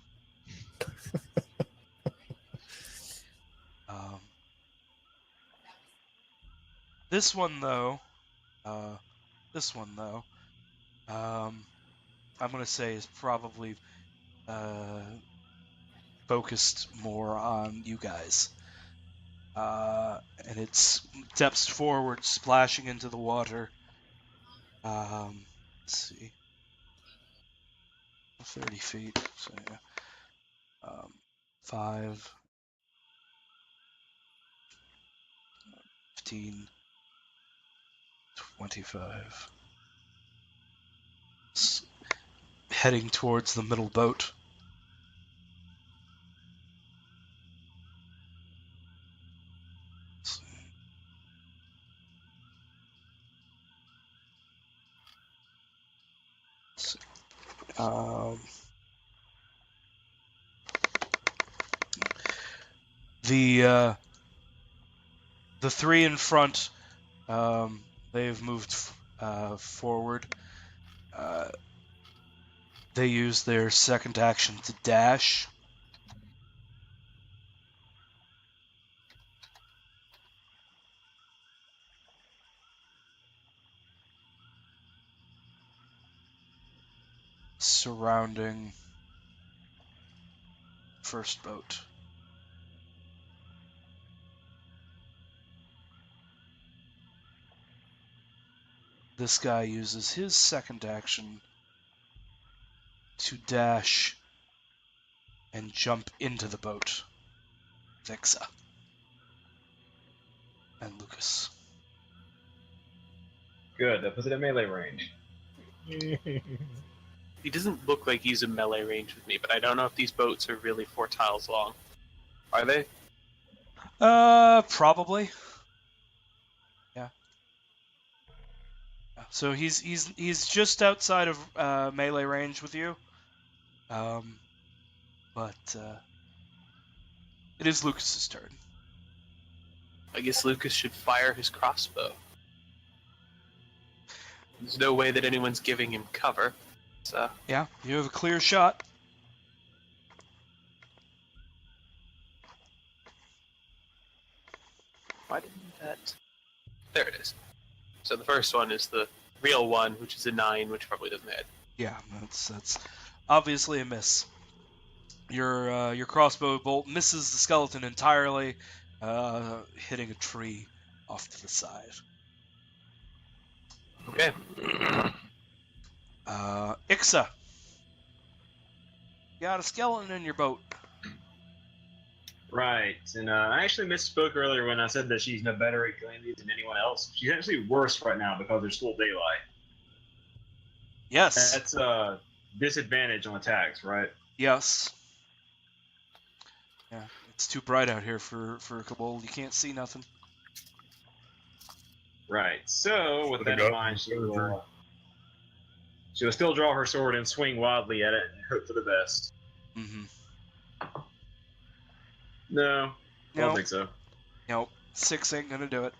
This one though, I'm gonna say is probably focused more on you guys. And it steps forward, splashing into the water. Let's see. 30 feet. So yeah. 5, 15, 25. Heading towards the middle boat. The three in front, they've moved forward. They use their second action to dash. Surrounding first boat. This guy uses his second action to dash and jump into the boat. Vixa and Lucas. Good. That puts it at melee range. He doesn't look like he's in melee range with me, but I don't know if these boats are really 4 tiles long. Are they? Probably. Yeah. So he's just outside of melee range with you. But it is Lucas's turn. I guess Lucas should fire his crossbow. There's no way that anyone's giving him cover. So Yeah, you have a clear shot. why didn't that? There it is. So the first one is the real one, which is a 9, which probably doesn't hit. Yeah, that's obviously a miss. Your crossbow bolt misses the skeleton entirely, hitting a tree off to the side. Okay. Ixa, you got a skeleton in your boat. Right, and I actually misspoke earlier when I said that she's no better at killing these than anyone else. She's actually worse right now because there's full daylight. Yes. That's disadvantage on attacks, right? Yes. Yeah, it's too bright out here for a kobold. You can't see nothing. Right. So with that in mind, she'll still draw her sword and swing wildly at it and hope for the best. Mm-hmm. No, I don't Nope. think so. Nope. 6 ain't gonna do it.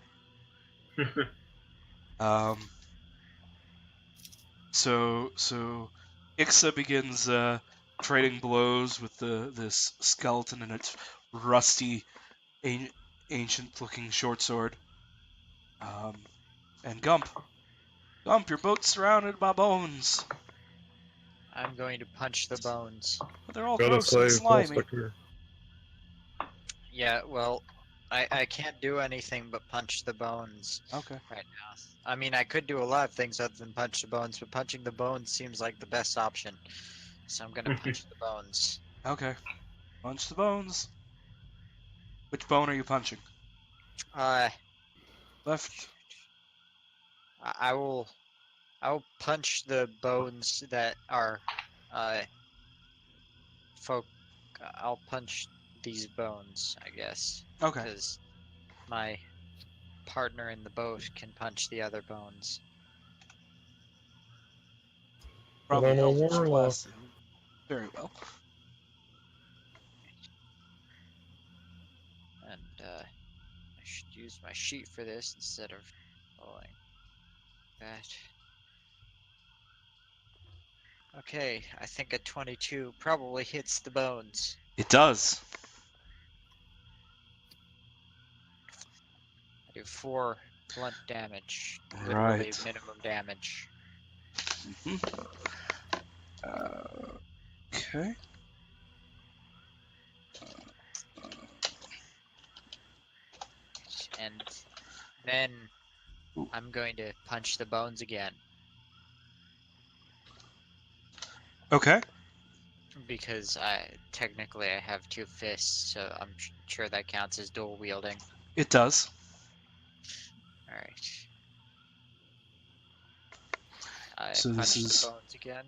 So Ixa begins trading blows with this skeleton and its rusty, ancient-looking short sword. And Gump, your boat's surrounded by bones. I'm going to punch the bones. But they're all Gotta gross and say, slimy. Sticker. Yeah, well, I can't do anything but punch the bones Okay. right now. I mean, I could do a lot of things other than punch the bones, but punching the bones seems like the best option. So I'm gonna punch the bones. Okay. Punch the bones. Which bone are you punching? Uh, Left. I will punch the bones that are, I'll punch these bones, I guess. Okay. Because my partner in the boat can punch the other bones. Probably I'm a Eldritch warlock. Blast. Very well. And I should use my sheet for this instead of rolling that. Okay, I think a 22 probably hits the bones. It does. I do 4 blunt damage. Literally Right. minimum damage. Mm-hmm. Okay. And then I'm going to punch the bones again. Okay. Because technically I have 2 fists, so I'm sure that counts as dual wielding. It does. Alright. I So this punch is- the bones again.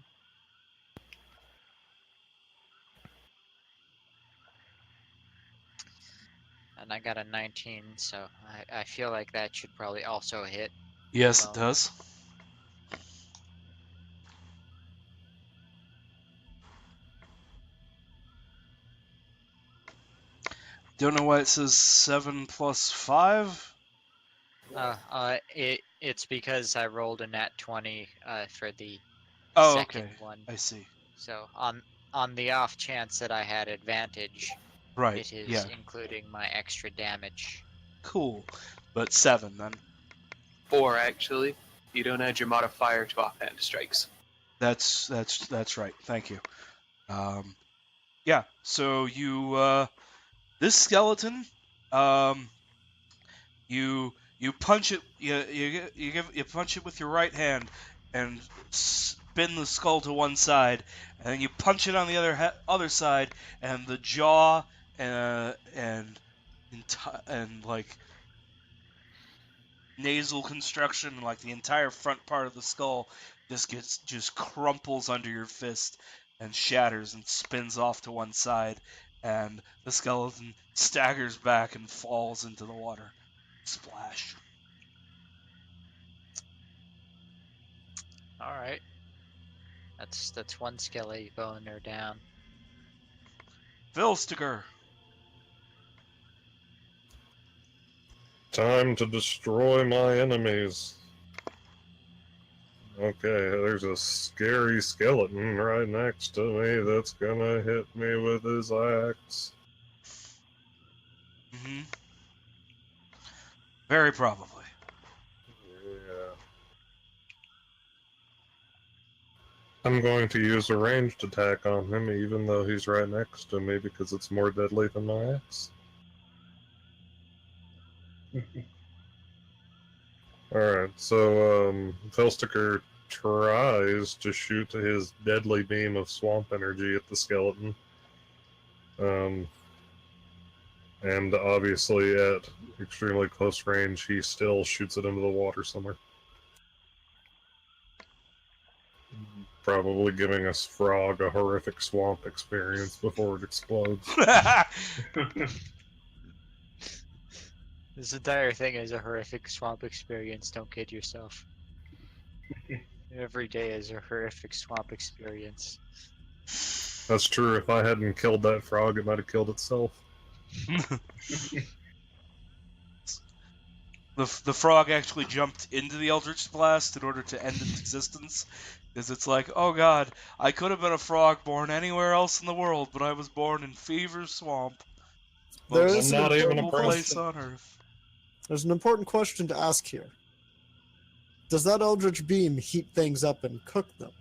And I got a 19, so I feel like that should probably also hit. Yes, it Bones. does. Don't know why it says 7 plus 5. It's because I rolled a nat 20 for the Oh, second okay. one. I see. So on the off chance that I had advantage, Right. it is Yeah. including my extra damage. Cool. But 7 then. 4 actually. You don't add your modifier to offhand strikes. That's right. Thank you. Yeah. So you this skeleton, you punch it. You punch it with your right hand and spin the skull to one side, and then you punch it on the other side, and the jaw and like nasal construction and like the entire front part of the skull just crumples under your fist and shatters and spins off to one side, and the skeleton staggers back and falls into the water. Splash. Alright. That's one skelly boner down. Vilstiger. Time to destroy my enemies. Okay, there's a scary skeleton right next to me that's gonna hit me with his axe. Mm-hmm. Very probably. Yeah. I'm going to use a ranged attack on him even though he's right next to me because it's more deadly than my axe. Alright, so Felsticker tries to shoot his deadly beam of swamp energy at the skeleton. And obviously at extremely close range, he still shoots it into the water somewhere. probably giving us Frog a horrific swamp experience before it explodes. This entire thing is a horrific swamp experience. Don't kid yourself. Every day is a horrific swamp experience. That's true. If I hadn't killed that frog, it might have killed itself. The frog actually jumped into the Eldritch Blast in order to end its existence. Because it's like, oh god, I could have been a frog born anywhere else in the world, but I was born in Fever Swamp. There Most is an not even a terrible place question. on Earth. There's an important question to ask here. Does that Eldritch Beam heat things up and cook them?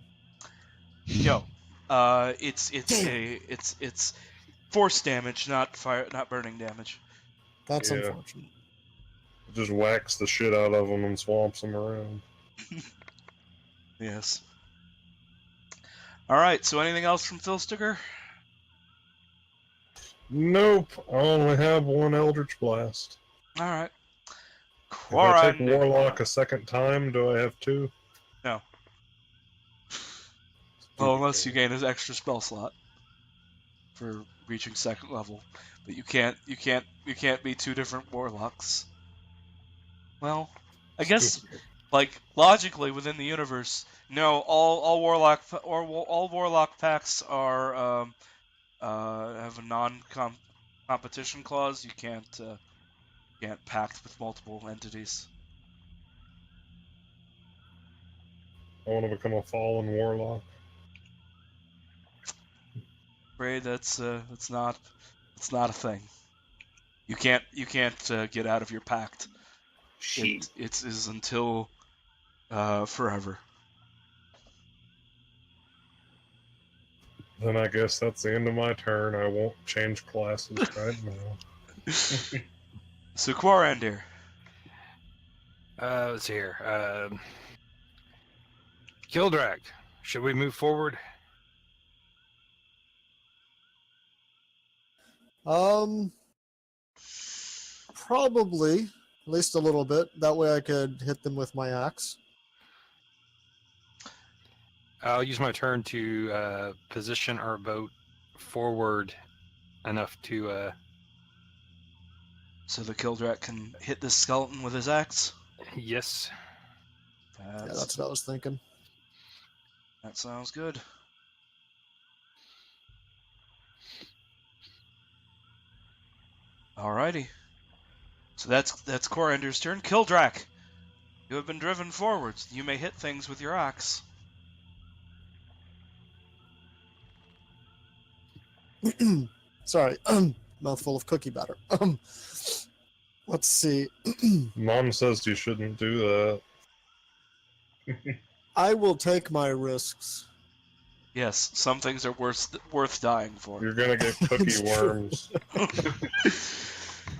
Yo, it's Damn. it's force damage, not burning damage. That's Yeah. unfortunate. It just whacks the shit out of them and swamps them around. Yes. All right. So anything else from Phil Sticker? Nope. I only have one Eldritch Blast. All right. If I take Quarantine. Warlock a second time, do I have two? No. Well, unless you gain an extra spell slot for reaching second level, but you can't be two different warlocks. Well, I guess like logically within the universe, no, all warlock pacts are have a non-competition clause. You can't pact with multiple entities. I want to become a fallen Warlock. Afraid that's not a thing. You can't get out of your pact. Shit. It is until forever. Then I guess that's the end of my turn. I won't change classes right now. So Quarandir. Let's see here. Kildrak, should we move forward? Probably, at least a little bit. That way I could hit them with my axe. I'll use my turn to position our boat forward enough to. So the Kildrak can hit this skeleton with his axe. Yes. Yeah, that's what I was thinking. That sounds good. Alrighty. So that's Corander's turn. Kildrak, you have been driven forwards. You may hit things with your axe. Sorry, mouthful of cookie batter. Let's see. Mom says you shouldn't do that. I will take my risks. Yes, some things are worth dying for. You're gonna get cookie It's true. worms.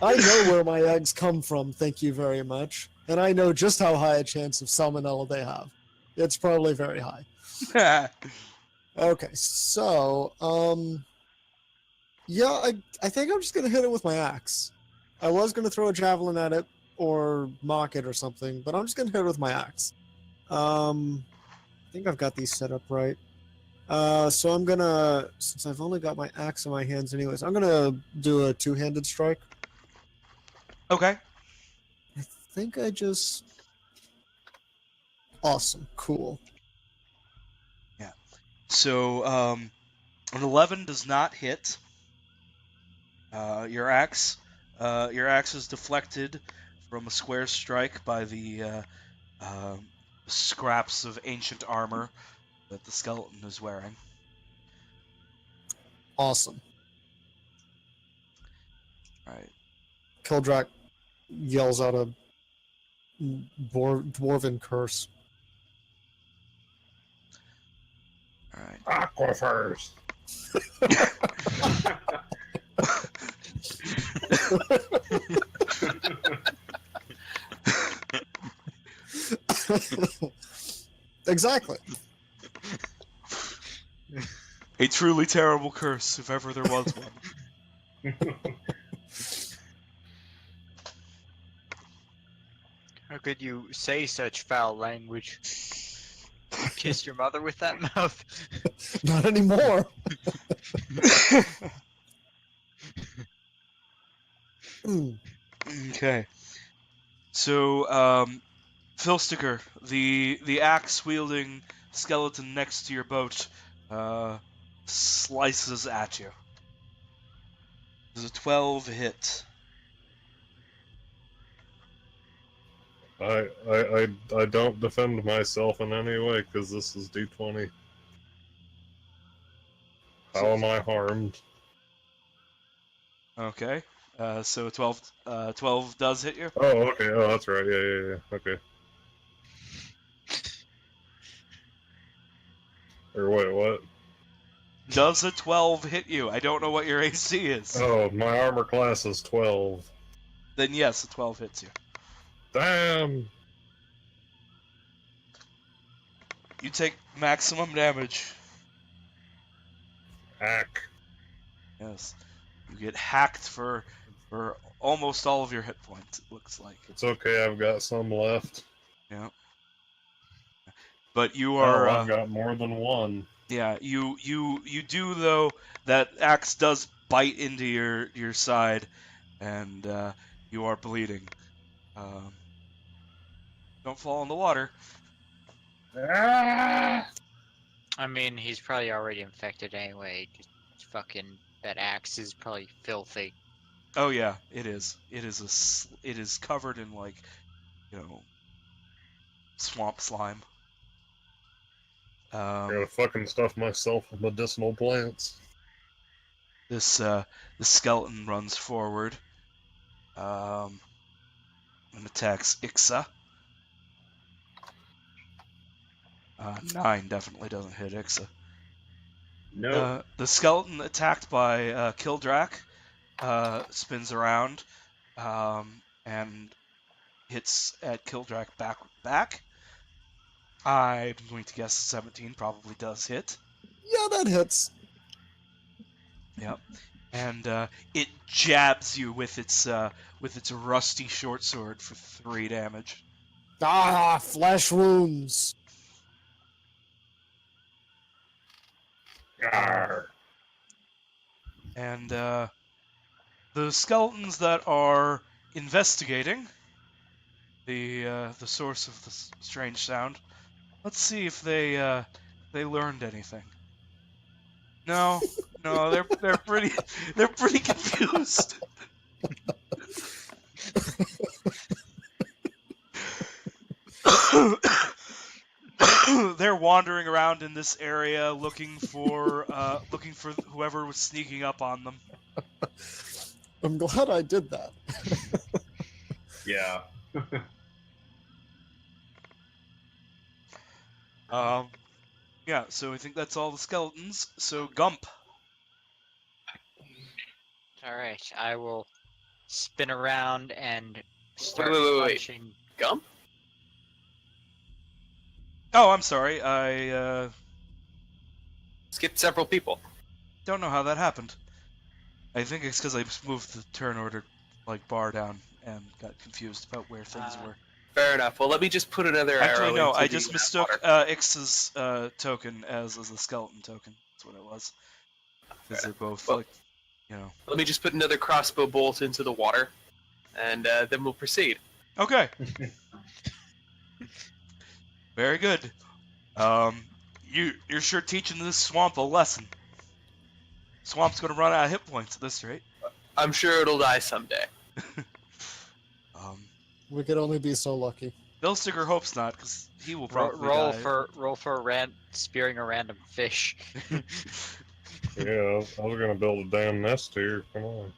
I know where my eggs come from, thank you very much. And I know just how high a chance of salmonella they have. It's probably very high. Okay, so, yeah, I think I'm just going to hit it with my axe. I was going to throw a javelin at it or mock it or something, but I'm just going to hit it with my axe. I think I've got these set up right. So I'm going to, since I've only got my axe in my hands anyways, I'm going to do a two-handed strike. Okay. I think I just... Awesome, cool. So, an 11 does not hit. Your axe is deflected from a square strike by the scraps of ancient armor that the skeleton is wearing. Awesome. All right. Kildrak yells out a dwarven curse. All right. Aquifers. Exactly. A truly terrible curse, if ever there was one. How could you say such foul language? kissed your mother with that mouth? Not anymore. Okay. So, Philsticker, the axe wielding skeleton next to your boat, slices at you. Does a 12 hit? I don't defend myself in any way because this is D20. How am I harmed? Okay. So 12 does hit you. Oh, okay. Oh, that's right. Yeah. Okay. Or wait, what? Does a 12 hit you? I don't know what your AC is. Oh, my armor class is 12. Then yes, a 12 hits you. Damn. You take maximum damage. Hack. Yes. You get hacked for almost all of your hit points, it looks like. It's okay. I've got some left. Yeah. But you Oh, are I've got more than one. yeah, you do though, that axe does bite into your side, and you are bleeding. Don't fall in the water. Ah! I mean, he's probably already infected anyway. Just fucking that axe is probably filthy. Oh yeah, it is. It is covered in like, swamp slime. I gotta fucking stuff myself with medicinal plants. The skeleton runs forward, and attacks Ixa. 9 definitely doesn't hit Ixa. No. The skeleton attacked by Kildrak spins around and hits at Kildrak back. I'm going to guess 17 probably does hit. Yeah, that hits. Yep. And it jabs you with its rusty short sword for 3 damage. Ah, flesh wounds. Yarr. And the skeletons that are investigating the source of the strange sound, let's see if they learned anything. No, they're pretty confused. They're wandering around in this area looking for whoever was sneaking up on them. I'm glad I did that. Yeah. Yeah, so I think that's all the skeletons. So Gump. Alright, I will spin around and start wait. punching. Gump? Oh, I'm sorry. I Skipped several people. don't know how that happened. I think it's because I moved the turn order bar down and got confused about where things were. Fair enough. Well, let me just put another Actually, arrow no, into I the just water. mistook Ix's token as a skeleton token. That's what it was. Because they're both Well- like, Let me just put another crossbow bolt into the water, and then we'll proceed. Okay. Very good. You're sure teaching this swamp a lesson. Swamp's gonna run out of hit points at this rate. I'm sure it'll die someday. We could only be so lucky. Billsticker hopes not, because he will probably Roll die. for spearing a random fish. Yeah, I was gonna build a damn nest here. Come on.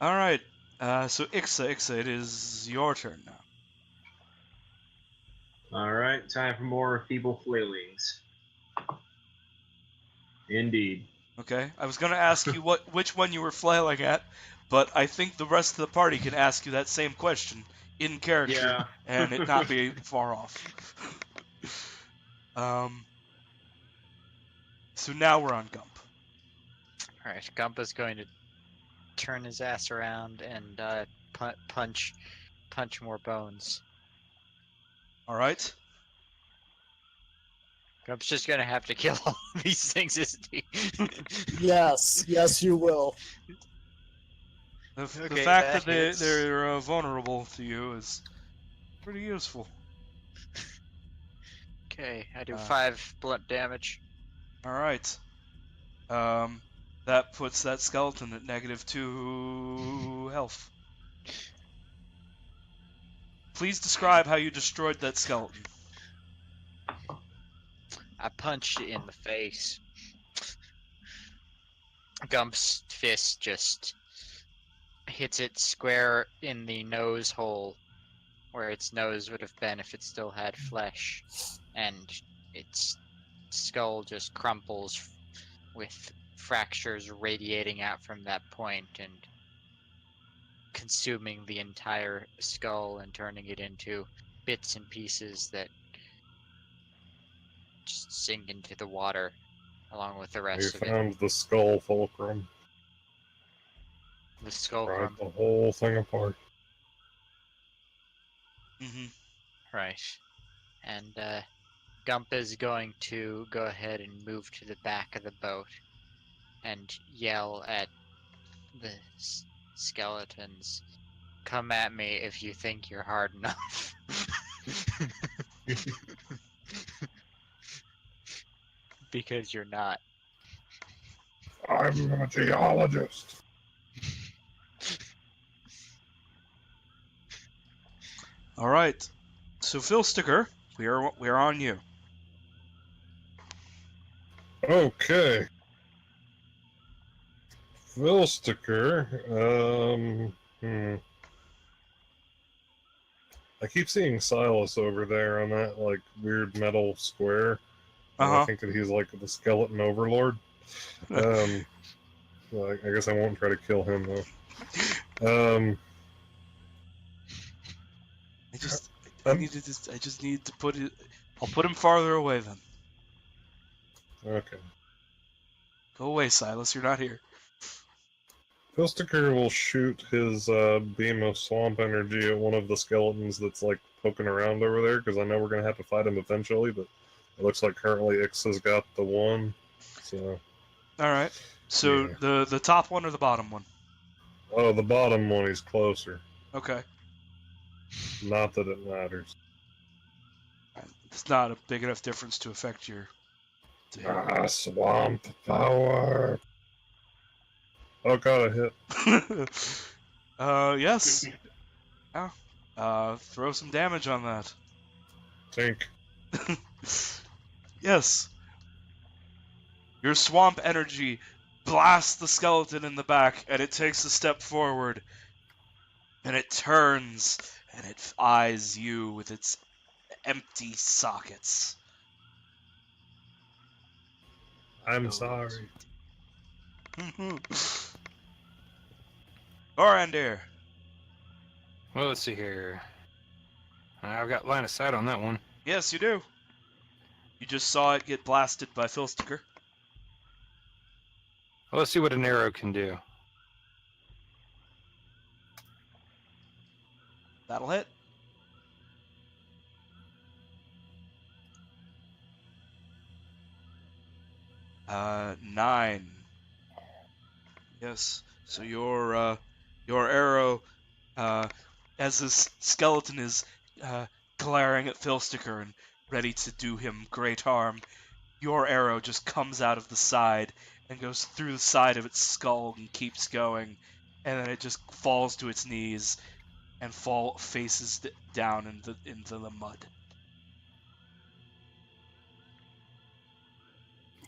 All right. So Ixa, it is your turn now. All right, time for more feeble flailings. Indeed. Okay. I was gonna ask you which one you were flailing at, but I think the rest of the party can ask you that same question in character, Yeah. and it not be far off. So now we're on Gump. Alright, Gumpa's going to turn his ass around and punch more bones. All right. Gump's just gonna have to kill all of these things, isn't he? Yes, yes, you will. The Okay, fact that that hits. they're vulnerable to you is pretty useful. Okay, I do Uh, 5 blunt damage. All right. That puts that skeleton at -2 health. Please describe how you destroyed that skeleton. I punched it in the face. Gump's fist just hits it square in the nose hole, where its nose would have been if it still had flesh, and its skull just crumples with fractures radiating out from that point and consuming the entire skull and turning it into bits and pieces that just sink into the water along with the You rest of it. found the skull fulcrum. The skull Pried crumb. the whole thing apart. Mm-hmm. Right. And Gump is going to go ahead and move to the back of the boat and yell at the skeletons, "Come at me if you think you're hard enough." Because you're not. I'm a geologist. All right. So Phil Sticker, we are on you. Okay. Phil Sticker. I keep seeing Silas over there on that like weird metal square. And I think that he's like the skeleton overlord. Well, I guess I won't try to kill him though. I just need to put it. I'll put him farther away then. Okay. Go away, Silas. You're not here. Phil Sticker will shoot his beam of swamp energy at one of the skeletons that's like poking around over there, because I know we're gonna have to fight him eventually, but it looks like currently Ix has got the one. So. All right. So Yeah. the top one or the bottom one? Oh, the bottom one is closer. Okay. Not that it matters. It's not a big enough difference to affect your. Swamp power. Oh god, I hit. Yes. Yeah. Throw some damage on that. Tink. Yes. Your swamp energy blasts the skeleton in the back, and it takes a step forward, and it turns, and it eyes you with its empty sockets. I'm sorry. Orandir. Well, let's see here. I've got line of sight on that one. Yes, you do. You just saw it get blasted by Filsticker. Well, let's see what an arrow can do. That'll hit. Uh, 9. Yes. So your arrow, as this skeleton is glaring at Filsticker and ready to do him great harm, your arrow just comes out of the side and goes through the side of its skull and keeps going, and then it just falls to its knees and faces down into the mud.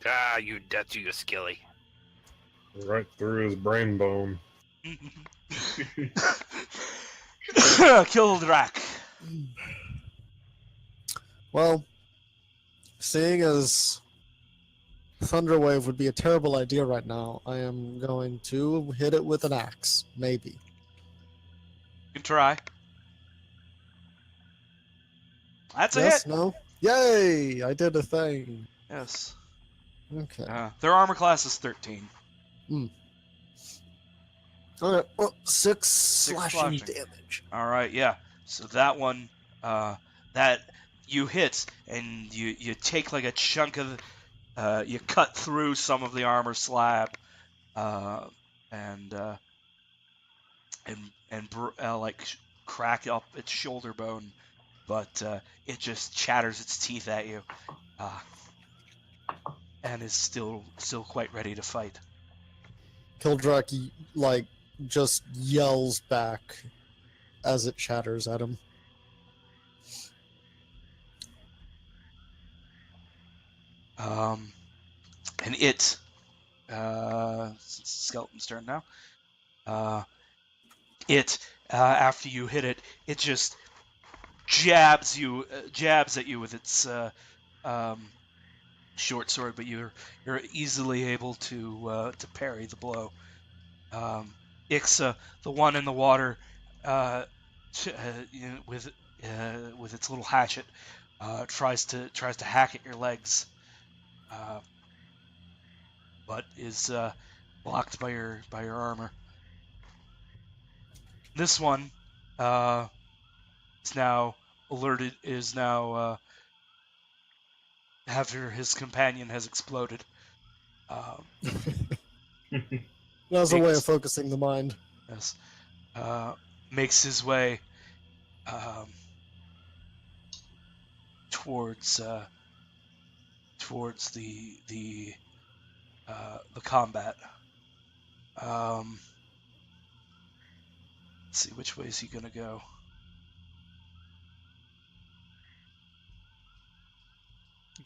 Ah, that's you, Skilly. Right through his brain bone. Kill Drak. Well, seeing as Thunderwave would be a terrible idea right now, I am going to hit it with an axe, maybe. You can try. That's a Yes, hit. no? Yay! I did a thing. Yes. Okay. Their armor class is 13. Alright, well, 6 slashing slashing. damage. All right, yeah. So that one, that you hit, and you take like a chunk of you cut through some of the armor slab, and crack up its shoulder bone, but it just chatters its teeth at you, and is still quite ready to fight. Kildrak like just yells back as it chatters at him. And it, Skeleton's turn now. After you hit it, it just jabs at you with its short sword, but you're easily able to parry the blow. Ixa, the one in the water, with its little hatchet, tries to hack at your legs, but is blocked by your armor. This one is now alerted. Is now after his companion has exploded. That's a way of focusing the mind. Yes. Makes his way towards the combat. Let's see, which way is he gonna go?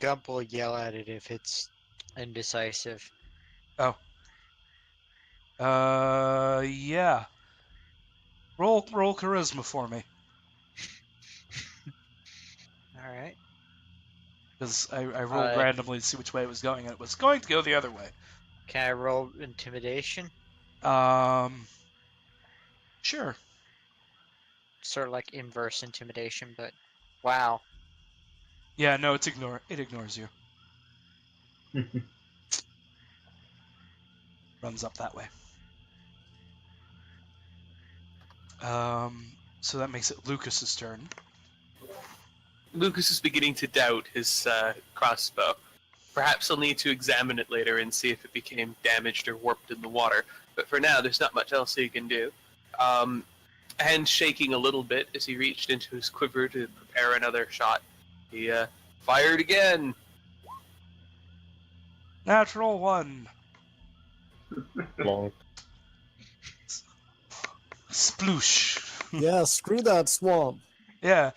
Gump will yell at it if it's indecisive. Oh. Yeah. Roll charisma for me. All right. Because I rolled randomly to see which way it was going, and it was going to go the other way. Can I roll intimidation? Sure. Sort of like inverse intimidation, but wow. Yeah, no, it ignores you. Runs up that way. So that makes it Lucas's turn. Lucas is beginning to doubt his crossbow. Perhaps he'll need to examine it later and see if it became damaged or warped in the water. But for now, there's not much else he can do. Hand shaking a little bit as he reached into his quiver to prepare another shot. He fired again. Natural 1. Long. Sploosh. Yeah, screw that swamp. Yeah.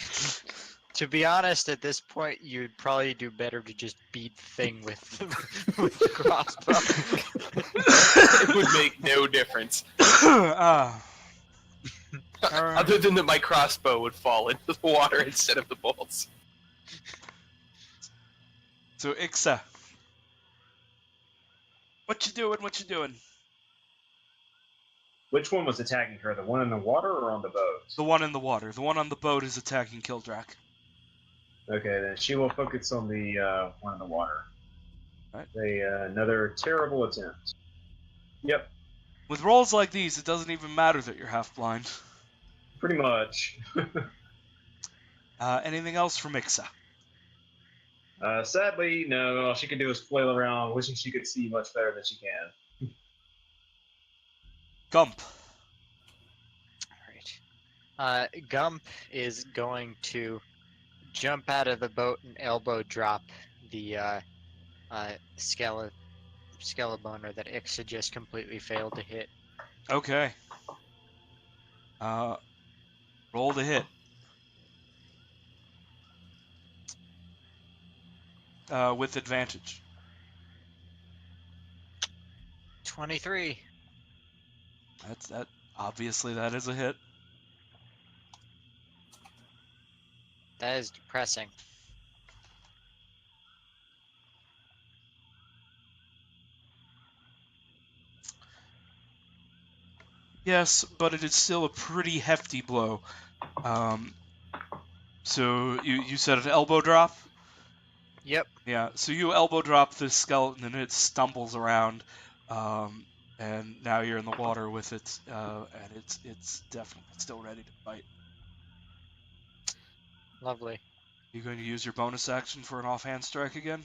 To be honest, at this point, you'd probably do better to just beat the thing with the crossbow. It would make no difference. Other than that my crossbow would fall into the water instead of the bolts. So Ixa, what you doing? Which one was attacking her? The one in the water or on the boat? The one in the water. The one on the boat is attacking Kildrak. Okay, then she will focus on the one in the water. Right. Another terrible attempt. Yep. With rolls like these, it doesn't even matter that you're half blind. Pretty much. Anything else from Ixa? Sadly, no. All she can do is flail around, wishing she could see much better than she can. Gump. Alright. Gump is going to jump out of the boat and elbow drop the Skeleboner that Ixa just completely failed to hit. Okay. Roll to hit. With advantage. 23. That. Obviously, that is a hit. That is depressing. Yes, but it is still a pretty hefty blow. So you said an elbow drop? Yep. Yeah, so you elbow drop this skeleton and it stumbles around, and now you're in the water with it, and it's definitely still ready to fight. Lovely. You going to use your bonus action for an offhand strike again?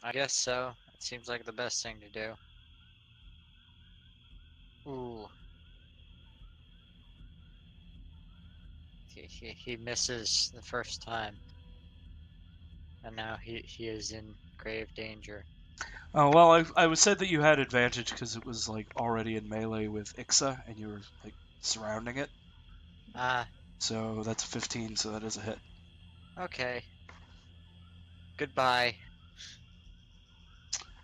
I guess so. It seems like the best thing to do. Ooh. He misses the first time. And now he is in grave danger. Oh, well, I would said that you had advantage because it was, like, already in melee with Ixa, and you were, like, surrounding it. Ah, So that's a 15, so that is a hit. okay. Goodbye.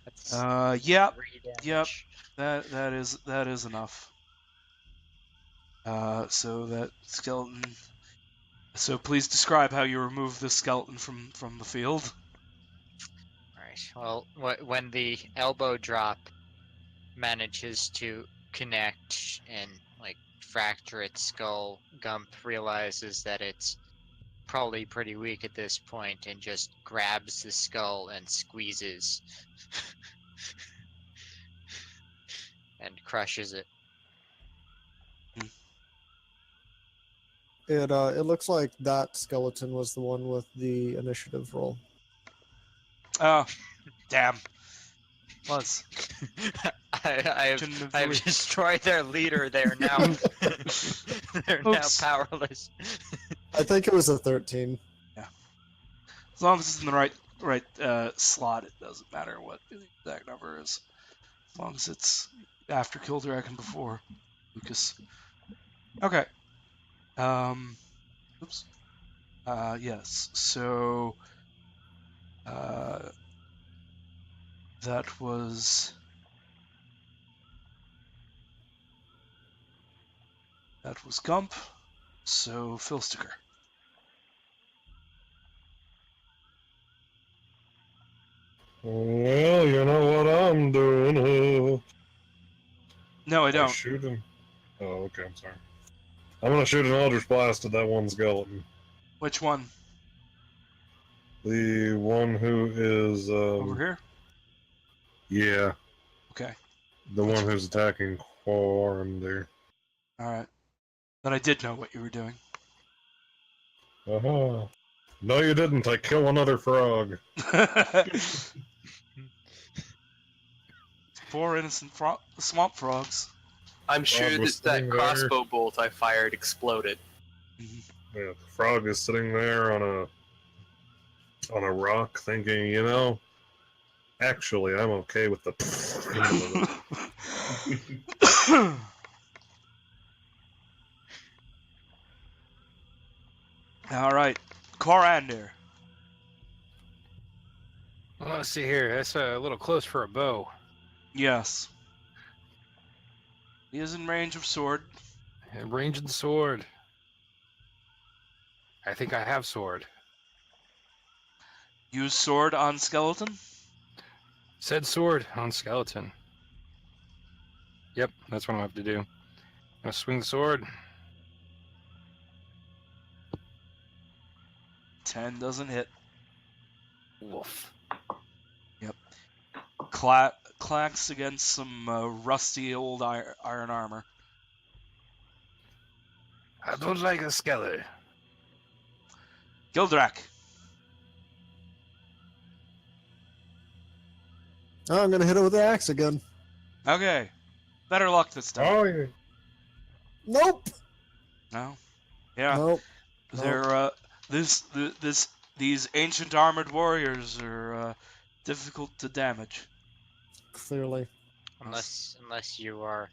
That's Yep, 3 damage. yep. That is enough. So that skeleton. So please describe how you remove this skeleton from the field. Alright, well, when the elbow drop manages to connect and, like, fracture its skull, Gump realizes that it's probably pretty weak at this point and just grabs the skull and squeezes and crushes it. It looks like that skeleton was the one with the initiative roll. Oh, damn. Was. I've Shouldn't have really- destroyed their leader. They're now they're now Oops. powerless. I think it was a 13. As long as it's in the right slot, it doesn't matter what the exact number is. As long as it's after Kildrak and before Lucas. Okay. Oops. Yes. So that was Gump. So Philsticker. Well, you know what I'm doing. No, I I don't. shoot him. Oh, okay, I'm sorry. I'm gonna shoot an Eldritch Blast at that one skeleton. Which one? The one who is, Over here? yeah, Okay. the one who's attacking Quarander. Alright. Then I did know what you were doing. Uh-huh. No, you didn't. I kill another frog. 4 innocent swamp frogs. I'm sure Frog was that sitting there. crossbow bolt I fired exploded. Mhm. Yeah, the frog is sitting there on a rock, thinking, you know, actually, I'm okay with the. Alright. Corander. Well, let's see here. That's a little close for a bow. Yes. He is in range of sword. And range of the sword. I think I have sword. Use sword on skeleton. Said sword on skeleton. Yep, that's what I'm going to have to do. I'm going to swing the sword. 10 doesn't hit. Wolf. Clacks against some rusty old iron armor. I don't like a skeleton. Gildrak. Oh, I'm gonna hit it with the axe again. Okay. Better luck this time. Oh, yeah. Nope. No? Yeah. Nope. They're these ancient armored warriors are difficult to damage. Clearly. Unless you are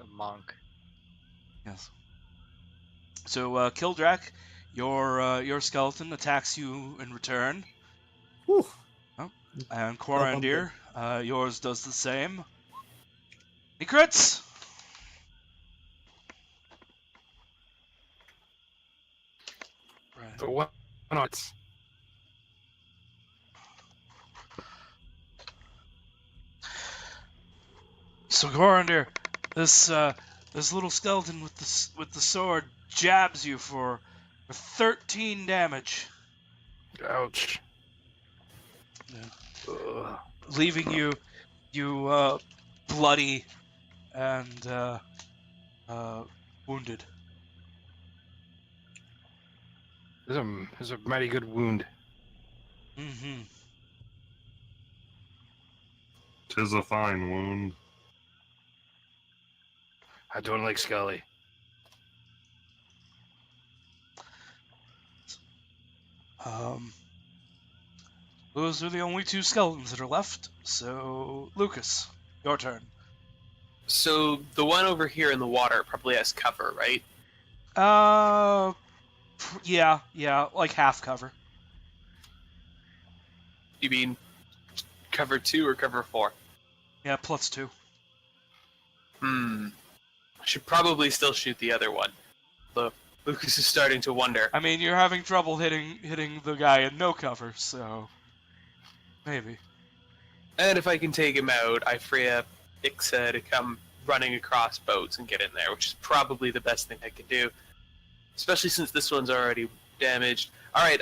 a monk. Yes. So Kildrak, your skeleton attacks you in return. Whew. And Corandir, yours does the same. He crits! Right. The one not. So Corandir, this little skeleton with the sword jabs you for 13 damage, Ouch. Yeah. Ugh. leaving you bloody and wounded. There's a mighty good wound. Mm-hmm. 'Tis a fine wound. I don't like Scully. Those are the only two skeletons that are left. So, Lucas, your turn. So the one over here in the water probably has cover, right? Yeah, like half cover. You mean cover 2 or cover 4? Yeah, +2. I should probably still shoot the other one. Though Lucas is starting to wonder. I mean, you're having trouble hitting the guy in no cover, so maybe. And if I can take him out, I free up Ixa to come running across boats and get in there, which is probably the best thing I can do. Especially since this one's already damaged. Alright,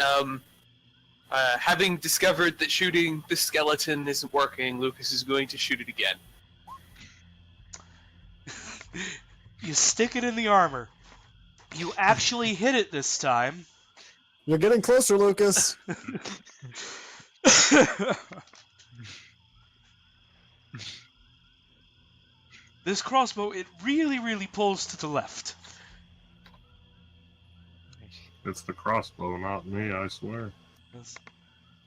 having discovered that shooting the skeleton isn't working, Lucas is going to shoot it again. You stick it in the armor. You actually hit it this time. You're getting closer, Lucas. This crossbow, it really pulls to the left. It's the crossbow, not me, I swear.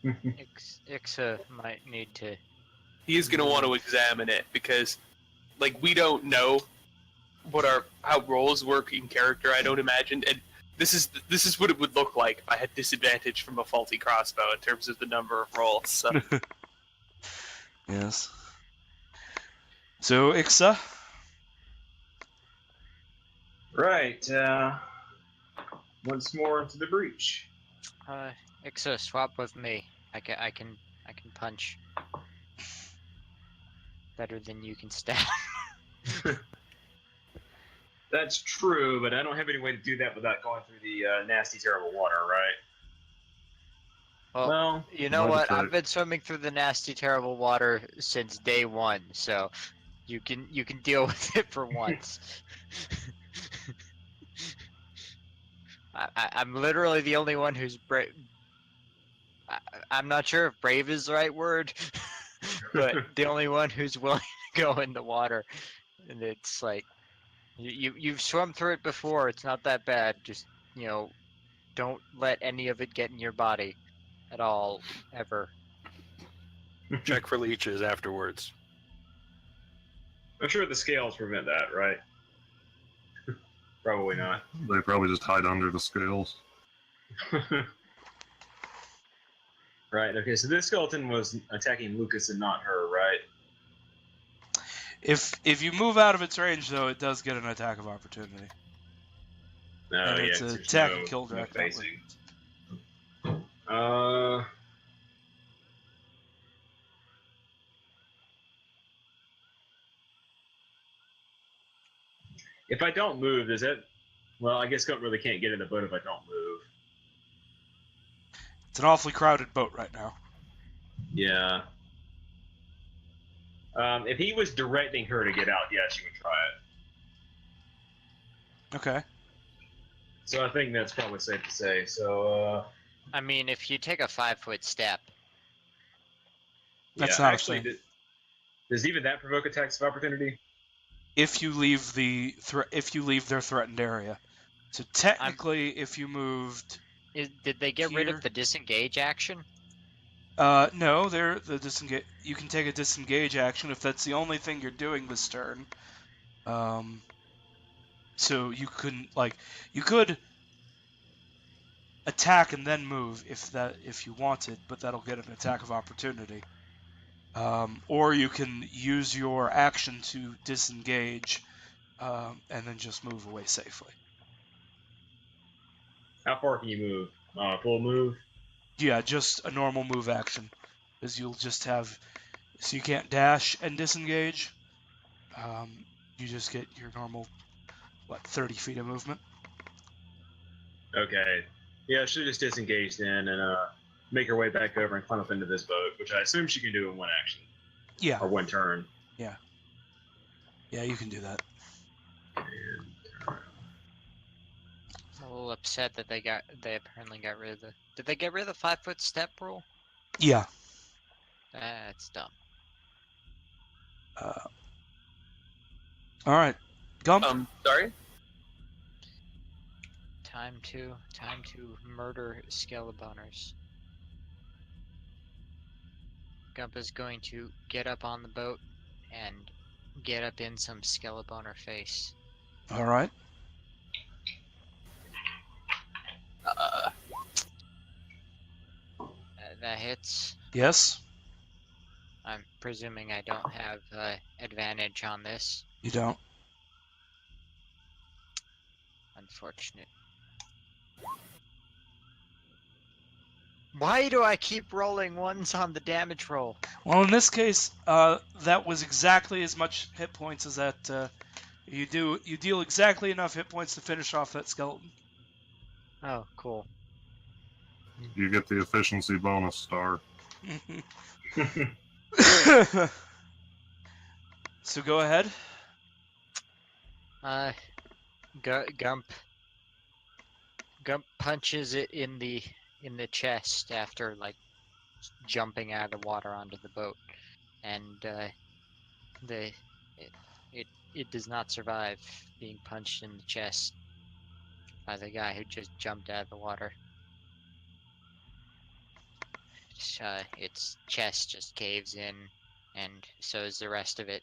Ixa might need to. He is going to want to examine it because, like, we don't know how rolls work in character. I don't imagine, and this is what it would look like if I had disadvantage from a faulty crossbow in terms of the number of rolls. So. Yes. So, Ixa? Right. Once more into the breach. Ixa, swap with me. I can punch better than you can stab. That's true, but I don't have any way to do that without going through the nasty, terrible water, right? Well, you know might what? have I've been swimming through the nasty, terrible water since day one, so you can deal with it for once. I'm literally the only one who's brave. I'm not sure if brave is the right word, but the only one who's willing to go in the water. And it's like, you've swum through it before. It's not that bad. Just, don't let any of it get in your body at all, ever. Check for leeches afterwards. I'm sure the scales prevent that, right? Probably not. They probably just hide under the scales. Right, okay, so this skeleton was attacking Lucas and not her, right? If you move out of its range, though, it does get an attack of opportunity. No, And yeah, it's an there's attack no- and kill no direct. facing. If I don't move, does that... Well, I guess really can't get in the boat if I don't move. It's an awfully crowded boat right now. Yeah. If he was directing her to get out, yeah, she would try it. Okay. So I think that's probably safe to say. So, I mean, if you take a 5-foot step, That's yeah, not a actually, thing. does even that provoke attacks of opportunity? If you leave their threatened area. So technically, if you moved, did they get rid Here. of the disengage action? no, the disengage. You can take a disengage action if that's the only thing you're doing this turn. So you could attack and then move if you wanted, but that'll get an attack of opportunity. Or you can use your action to disengage, and then just move away safely. How far can you move? Full move? Yeah, just a normal move action, is you'll just have, so you can't dash and disengage. You just get your normal, 30 feet of movement. Okay. Yeah, she'll just disengage then and make her way back over and climb up into this boat, which I assume she can do in one action. Yeah, Or one turn. yeah, you can do that. And I'm a little upset that they apparently got rid of the. Did they get rid of the 5-foot step rule? Yeah. That's dumb. All right, Gump. Sorry? Time to murder Skeleboners. Gump is going to get up on the boat and get up in some Skeleboner face. All right. That hits. Yes. I'm presuming I don't have advantage on this. You don't. Unfortunate. Why do I keep rolling ones on the damage roll? Well, in this case, that was exactly as much hit points as that. You deal exactly enough hit points to finish off that skeleton. Oh, cool. You get the efficiency bonus star. So go ahead. Gump punches it in the chest after like jumping out of the water onto the boat, and it does not survive being punched in the chest by the guy who just jumped out of the water. Its chest just caves in, and so is the rest of it,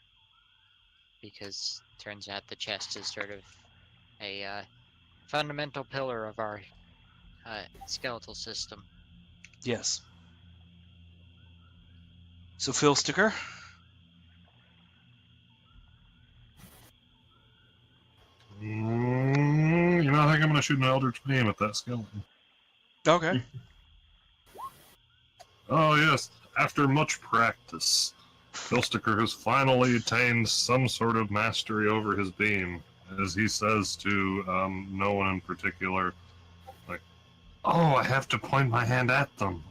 because turns out the chest is sort of a fundamental pillar of our skeletal system. Yes. So Phil Sticker. You know, I think I'm going to shoot an Eldritch Beam at that skeleton. Okay. Oh yes, after much practice, Philsticker has finally attained some sort of mastery over his beam, as he says to no one in particular, like, "Oh, I have to point my hand at them.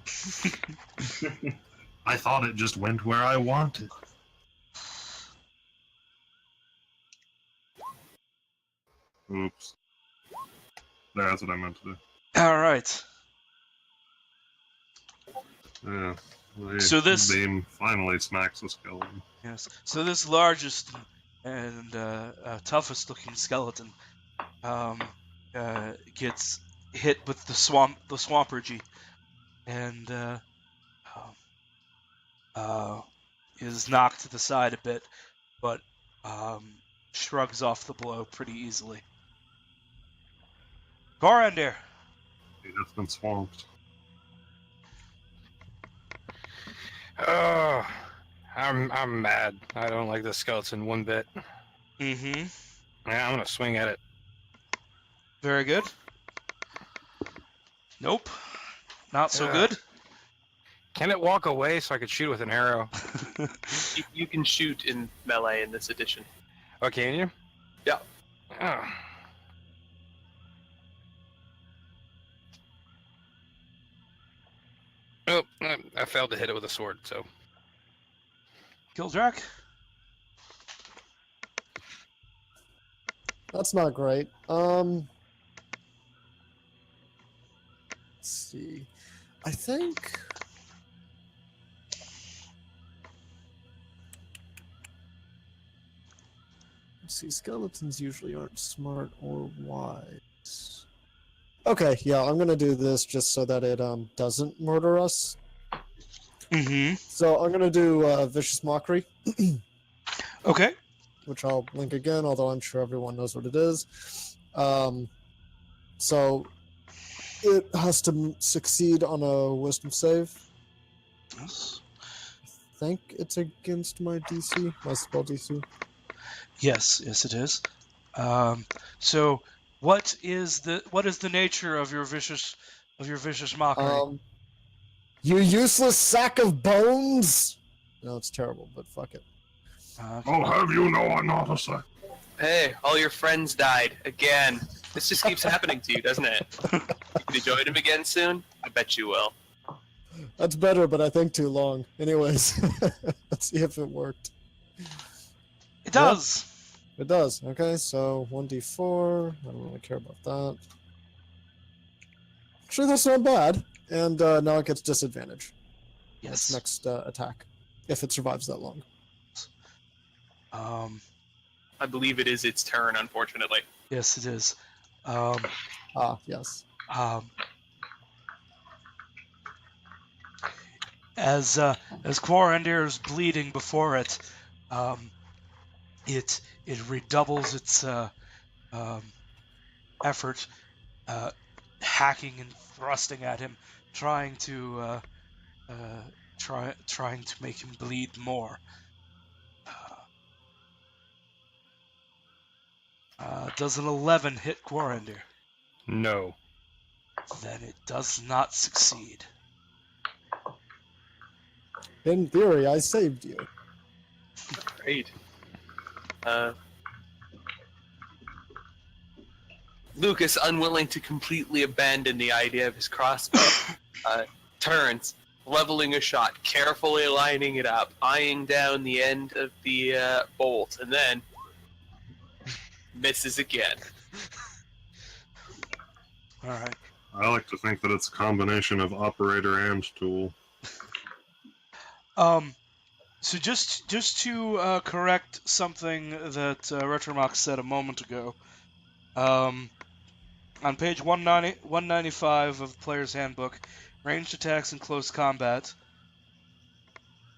I thought it just went where I wanted." Oops. That's what I meant to do. All right. Yeah. So this- beam finally smacks the skeleton. Yes. So this largest and toughest looking skeleton gets hit with the swampergy, and is knocked to the side a bit, but shrugs off the blow pretty easily. Gorandir. He has been swamped. Oh, I'm mad. I don't like the skeleton one bit. Mm-hmm. Yeah, I'm gonna swing at it. Very good. Nope. Not so Yeah. good. Can it walk away so I could shoot with an arrow? You can shoot in melee in this edition. Oh, can you? Yeah. Oh. Oh, I failed to hit it with a sword, so. Gildrak. That's not great. Let's see. I think. Let's see, skeletons usually aren't smart or wise. Okay, yeah, I'm gonna do this just so that it doesn't murder us. Mm-hmm. So I'm gonna do Vicious Mockery, Okay. which I'll link again, although I'm sure everyone knows what it is. So it has to succeed on a Wisdom save. Yes. I think it's against my DC, my spell DC. Yes, it is. So what is the nature of your vicious mockery? You useless sack of bones! No, it's terrible, but fuck it. Oh, have you know I'm not a sack? Hey, all your friends died again. This just keeps happening to you, doesn't it? You gonna join him again soon? I bet you will. That's better, but I think too long. Anyways, let's see if it worked. It does. It does. Okay, so 1d4. I don't really care about that. Actually, that's not bad. And now it gets disadvantage. Yes. Its next attack, if it survives that long. I believe it is its turn, unfortunately. Yes, it is. Yes. As Quarandir is bleeding before it, it redoubles its effort, hacking and thrusting at him, trying to make him bleed more. Does an 11 hit Quarandir? No. Then it does not succeed. In theory, I saved you. Great. Lucas, unwilling to completely abandon the idea of his crossbow, turns, leveling a shot, carefully lining it up, eyeing down the end of the bolt, and then misses again. All right. I like to think that it's a combination of operator and tool. So just to correct something that Retromox said a moment ago, on page 195 of the Player's Handbook, ranged attacks in close combat.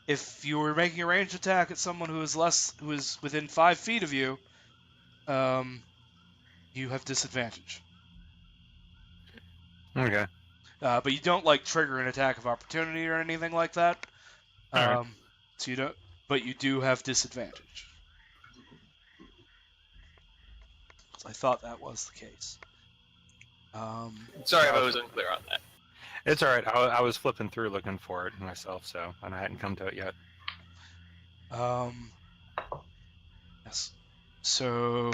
If you were making a ranged attack at someone who is within 5 feet of you, you have disadvantage. Okay. But you don't like trigger an attack of opportunity or anything like that. Alright. So you don't, but you do have disadvantage. So I thought that was the case. Sorry if I was unclear on that. It's alright. I was flipping through looking for it myself, so and I hadn't come to it yet. Yes. So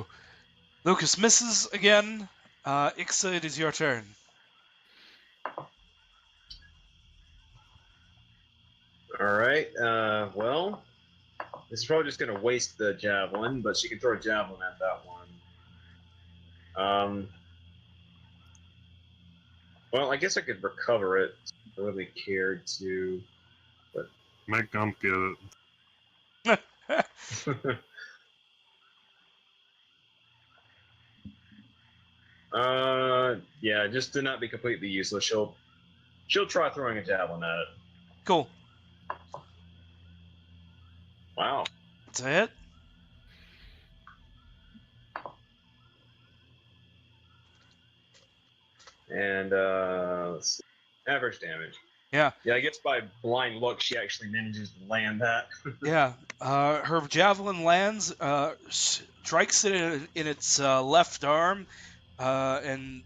Lucas misses again. Ixa, it is your turn. Alright, well, this is probably just going to waste the javelin, but she can throw a javelin at that one. Well, I guess I could recover it. I really cared to, but... Make Gump get it. Yeah, just to not be completely useless, she'll try throwing a javelin at it. Cool. Wow. That's a hit. And let's see. Average damage. Yeah. Yeah, I guess by blind luck she actually manages to land that. Yeah. Her javelin lands, strikes it in its left arm, and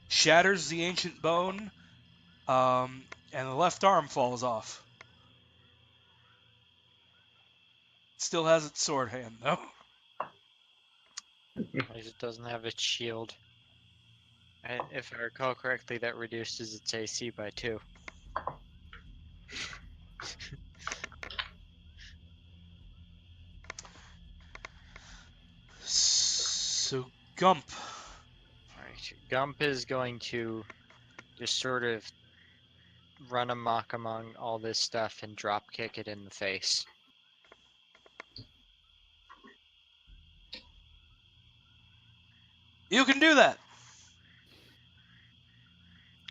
shatters the ancient bone, and the left arm falls off. Still has its sword hand, though. It doesn't have its shield. If I recall correctly, that reduces its AC by 2. So, Gump. Alright, Gump is going to just sort of run amok among all this stuff and drop kick it in the face. You can do that!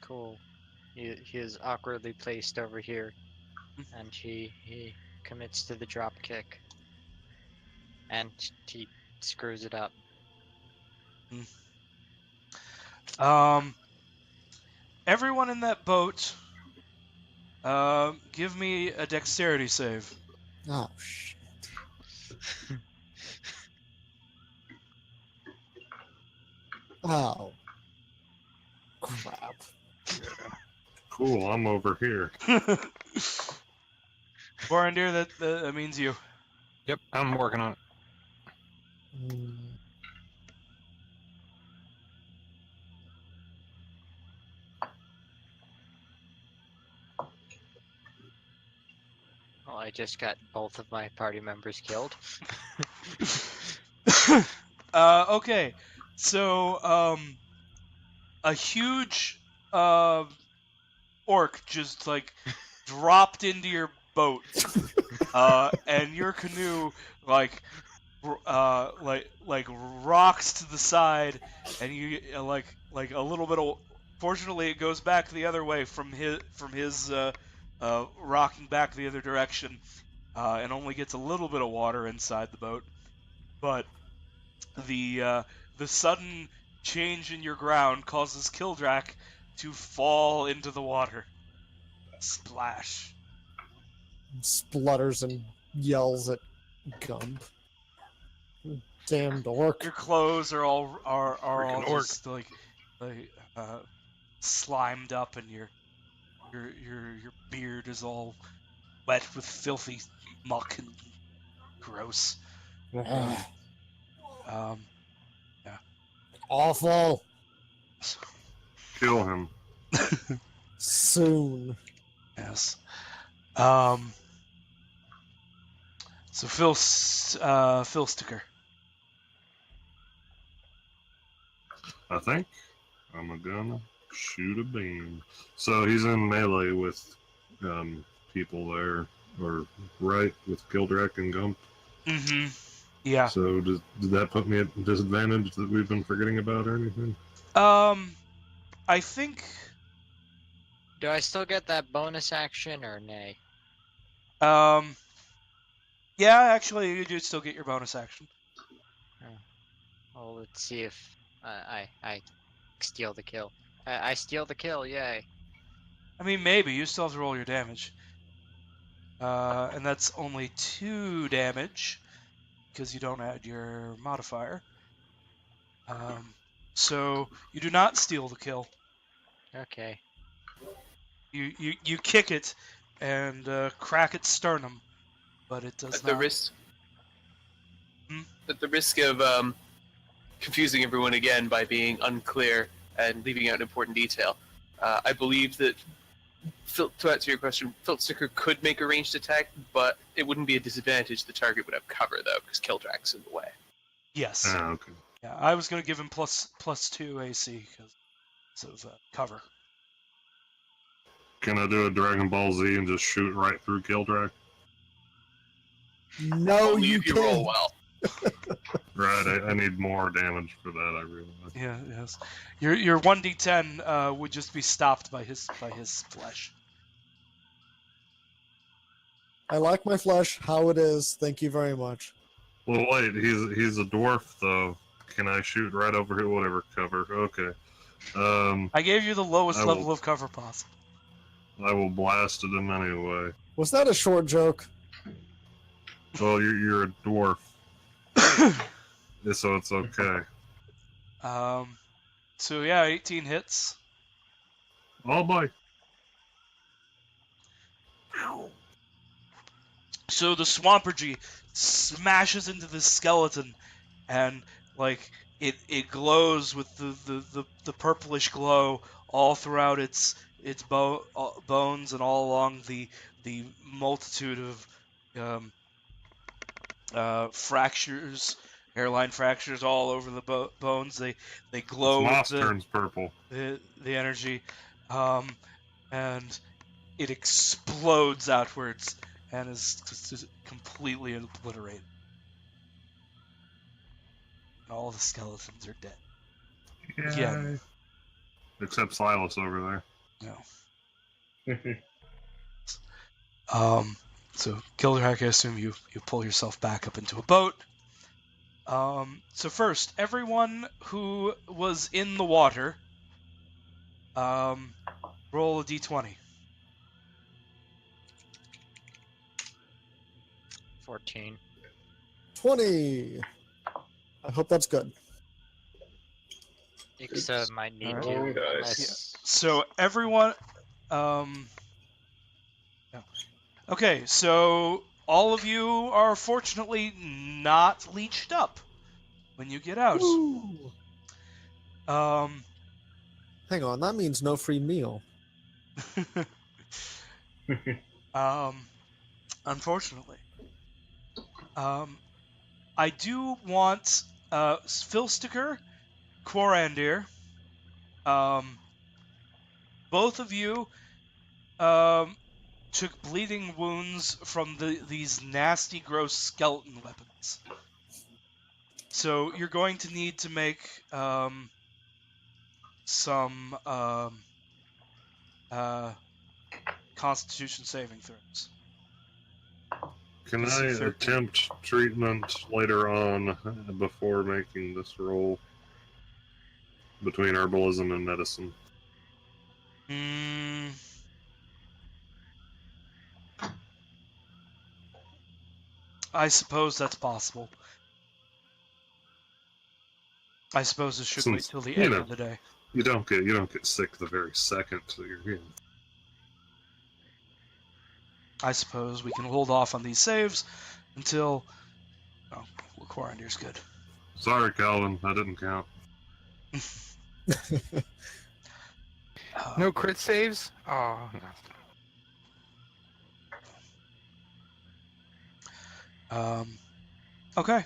Cool. He is awkwardly placed over here, and he commits to the drop kick, and he screws it up. Everyone in that boat, give me a dexterity save. Oh, shit. Oh. Crap. Cool, I'm over here. Borandir, that means you. Yep, I'm working on it. Mm. Well, I just got both of my party members killed. Okay, so a huge orc just like dropped into your boat, and your canoe like rocks to the side, and you like a little bit of. Fortunately, it goes back the other way from his rocking back the other direction, and only gets a little bit of water inside the boat. But the sudden change in your ground causes Kildrak to fall into the water. Splash. Splutters and yells at Gump. Damned orc. Your clothes are all Freaking orc. just like slimed up, and your beard is all wet with filthy muck and gross. Awful. Kill him. Soon. Yes. So Phil Sticker. I think I'm gonna shoot a beam. So he's in melee with people there, or right with Kildrak and Gump. Mm-hmm. Yeah. So did that put me at disadvantage that we've been forgetting about or anything? I think. Do I still get that bonus action or nay? Yeah, actually, you do still get your bonus action. Well, let's see if I steal the kill. I steal the kill, yay. I mean, maybe you still have to roll your damage. And that's only 2 damage because you don't add your modifier. So you do not steal the kill. Okay. You kick it and crack its sternum, but it does At not. the risk. Hmm? At the risk of confusing everyone again by being unclear and leaving out an important detail, I believe that, to answer your question, Filtsticker could make a ranged attack, but it wouldn't be a disadvantage. The target would have cover, though, because Kildrak's in the way. Yes. Okay. Yeah, I was going to give him plus 2 AC because of cover. Can I do a Dragon Ball Z and just shoot right through Kildrak? No, Only you if you can't. roll well. Right, I need more damage for that, I realize. Yeah, yes. Your 1d10 would just be stopped by his flesh. I like my flesh how it is. Thank you very much. Well, wait, he's a dwarf, though. Can I shoot right over here? Whatever, cover. Okay. I gave you the lowest I will- level of cover possible. I will blast at him anyway. Was that a short joke? Well, you're a dwarf, so it's okay. So yeah, 18 hits. Oh boy. So the Swampergy smashes into the skeleton, and like it glows with the purplish glow all throughout its bones and all along the multitude of fractures, hairline fractures all over the bones. They glow with Moss turns purple. the energy, and it explodes outwards and is just completely obliterated. And all the skeletons are dead. Again. Except Silas over No. So Kildrak, I assume you pull yourself back up into a boat. So first, everyone who was in the water, roll a d20. 14. 20. I hope that's good. Ixa might need Alright. to, Oh, guys. unless... So everyone, no. Okay, so all of you are fortunately not leeched up when you get out. Woo. Um, Hang on, that means no free meal. Unfortunately. I do want Filsticker, Quarandir, Both of you took bleeding wounds from these nasty, gross skeleton weapons. So you're going to need to make some Constitution saving throws. Can DC I 13. attempt treatment later on before making this roll between herbalism and medicine? I suppose that's possible. I suppose it should wait Since, till the you end know, of the day. You don't get sick the very second that you're in. I suppose we can hold off on these saves until. Oh, Quarandir's good. Sorry, Calvin, that didn't count. No crit saves? Oh, no. Okay.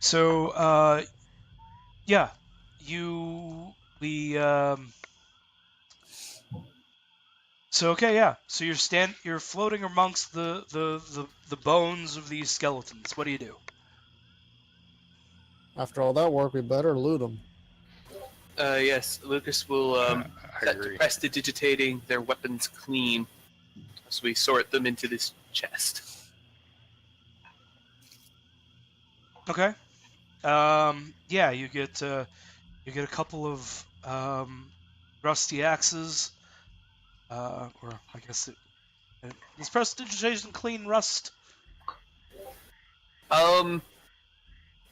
So, yeah, So okay, yeah. So you're floating amongst the bones of these skeletons. What do you do? After all that work, we better loot them. Yes, Lucas will I set to agree. prestidigitating their weapons clean as we sort them into this chest. Okay. Yeah, you get a couple of rusty axes, or I guess is prestidigitation clean rust?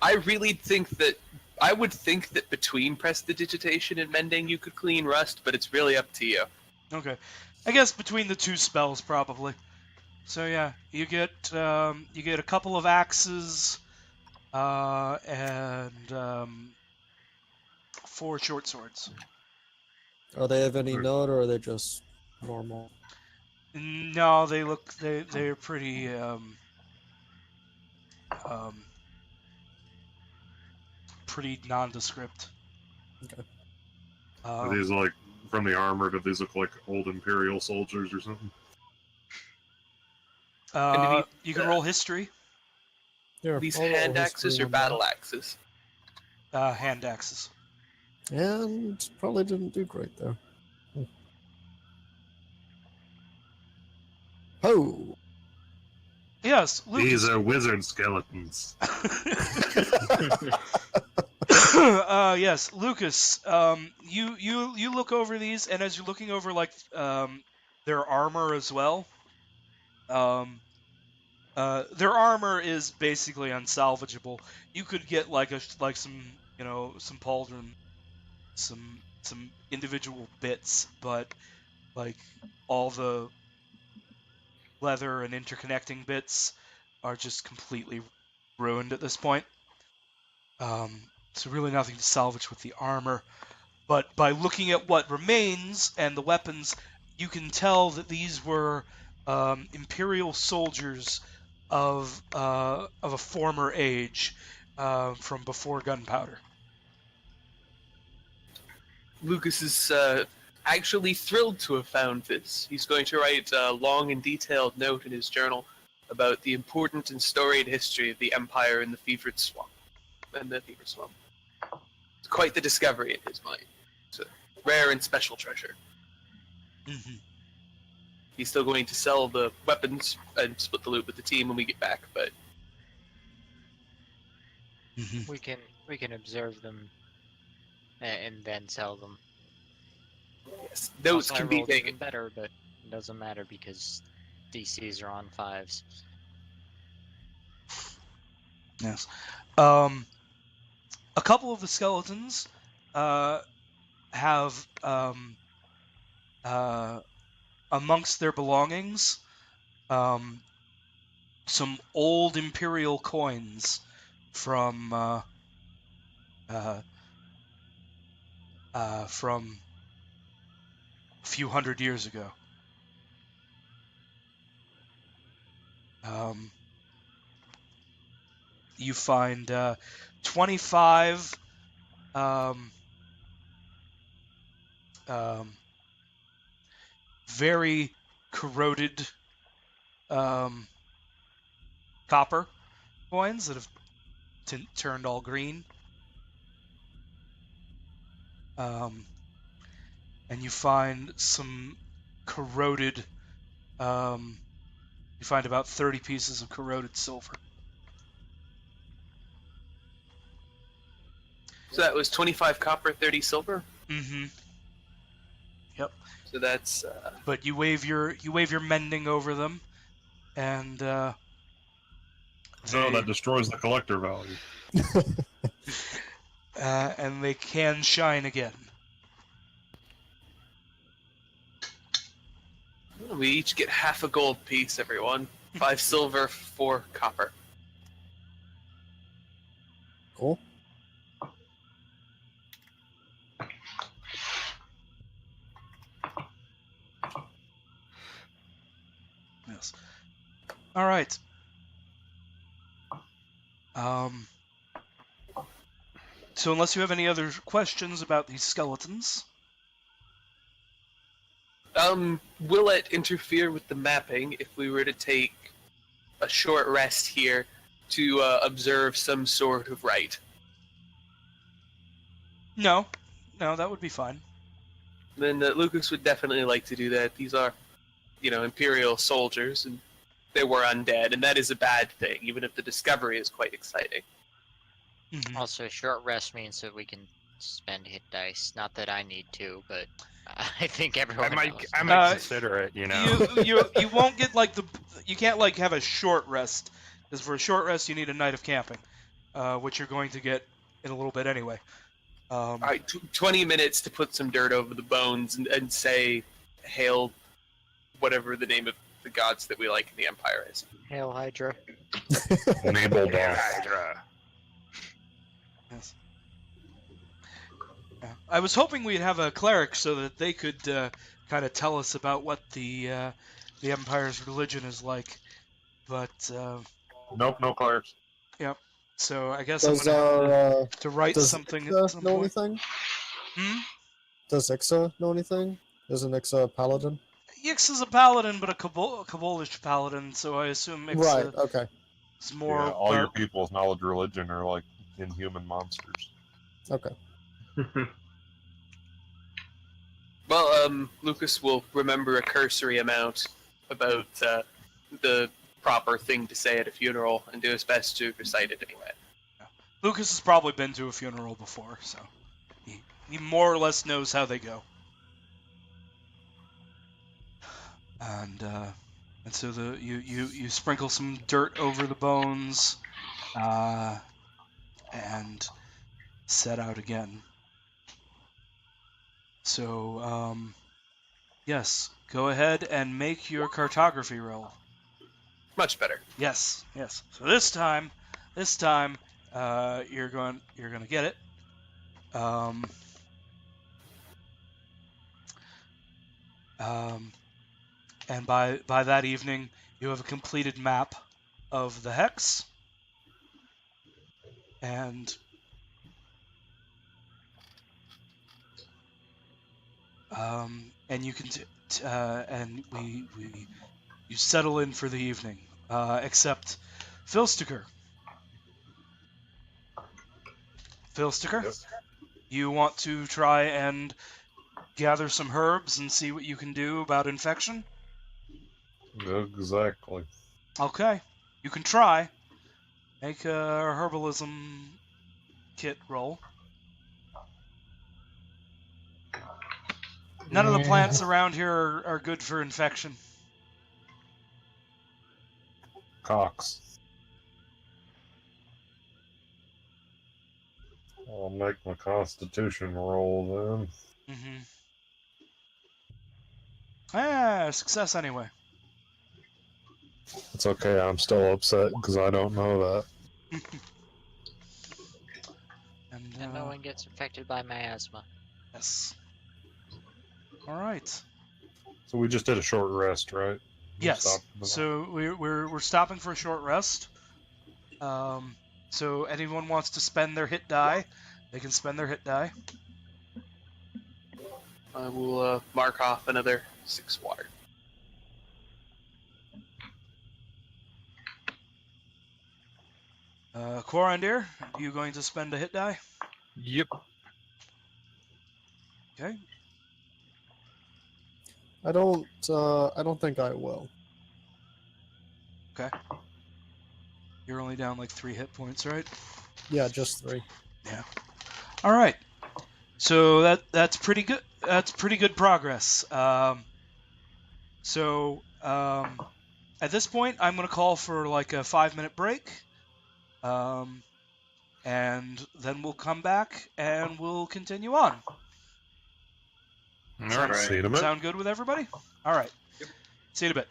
I really think that I would think that between prestidigitation and mending you could clean rust, but it's really up to you. Okay, I guess between the two spells probably. So yeah, you get a couple of axes, and 4 short swords. Are they of any note, or are they just normal? No, they're pretty pretty nondescript. Okay. Are these like from the armor? Do these look like old Imperial soldiers or something? You can roll history. Here, These I'll roll hand history axes or on that. battle axes? Hand axes. And probably didn't do great there. Oh! Yes, Lucas. These are wizard skeletons. Yes, Lucas. You look over these, and as you're looking over like their armor as well, their armor is basically unsalvageable. You could get some pauldron, some individual bits, but like all the leather and interconnecting bits are just completely ruined at this point. So really nothing to salvage with the armor. But by looking at what remains and the weapons, you can tell that these were Imperial soldiers of a former age, from before gunpowder. Lucas is actually thrilled to have found this. He's going to write a long and detailed note in his journal about the important and storied history of the Empire and the Fevered Swamp. It's quite the discovery in his mind. It's a rare and special treasure. Mm-hmm. He's still going to sell the weapons and split the loot with the team when we get back, but Mm-hmm. We can observe them and then sell them. yes, notes Also, I can be rolled even taken. better, but it doesn't matter because DCs are on 5s. Yes. A couple of the skeletons have amongst their belongings some old Imperial coins from a few hundred years ago. You find 25 very corroded copper coins that have turned all green. And you find some corroded, you find about 30 pieces of corroded silver. So that was 25 copper, 30 silver. Mm-hmm. Yep. So that's But you wave your mending over them, and So they, that destroys the collector value. and they can shine again. we each get half a gold piece, everyone. 5 silver, 4 copper. Cool. Yes. All right. So unless you have any other questions about these skeletons, Will it interfere with the mapping if we were to take a short rest here to observe some sort of rite? no, that would be fine. Then Lucas would definitely like to do that. These are, Imperial soldiers, and they were undead, and that is a bad thing, even if the discovery is quite exciting. Mhm. Also, short rest means that we can spend hit dice. Not that I need to, but I think everyone else. I might consider it. You know. You won't get you can't have a short rest, because for a short rest you need a night of camping, which you're going to get in a little bit anyway. All right, 20 minutes to put some dirt over the bones and say, hail whatever the name of the gods that we like in the Empire is. Hail Hydra. Enable down. Yes. Yeah. I was hoping we'd have a cleric so that they could kind of tell us about what the Empire's religion is like, but Nope, no clerics. so I guess Does I'm gonna have uh to write does something at Ixa some know point. anything? Hmm? Does Ixa know anything? Isn't Ixa a paladin? Yix is a paladin, but a Kabolish paladin, so I assume Yix Right. Okay. is more. Yeah, all your people's knowledge religion are like inhuman monsters. Okay. Well, Lucas will remember a cursory amount about the proper thing to say at a funeral and do his best to recite it anyway. Lucas has probably been to a funeral before, so he more or less knows how they go. And so you sprinkle some dirt over the bones, and set out again. So yes, go ahead and make your cartography roll. Much better. Yes. So this time, you're going to get it. And by that evening, you have a completed map of the hex, and you can you settle in for the evening, except Filsticker. Yep. You want to try and gather some herbs and see what you can do about infection? Exactly. Okay, you can try. Make a herbalism kit roll. None of the plants around here are good for infection. Cox. I'll make my constitution roll then. Success anyway. It's okay, I'm still upset because I don't know that. And no one gets infected by miasma. Yes. All right. So we just did a short rest, right? Yes. So we're stopping for a short rest. So anyone wants to spend their hit die, they can spend their hit die. I will mark off another 6 water. Quarandir, are you going to spend a hit die? Yep. Okay. I don't think I will. Okay. You're only down like 3 hit points, right? Yeah, just 3. All right. So that's pretty good. That's pretty good progress. At this point, I'm going to call for like a 5-minute break, and then we'll come back and we'll continue on. All right. See you in a bit. Sound good with everybody? All right. See you in a bit.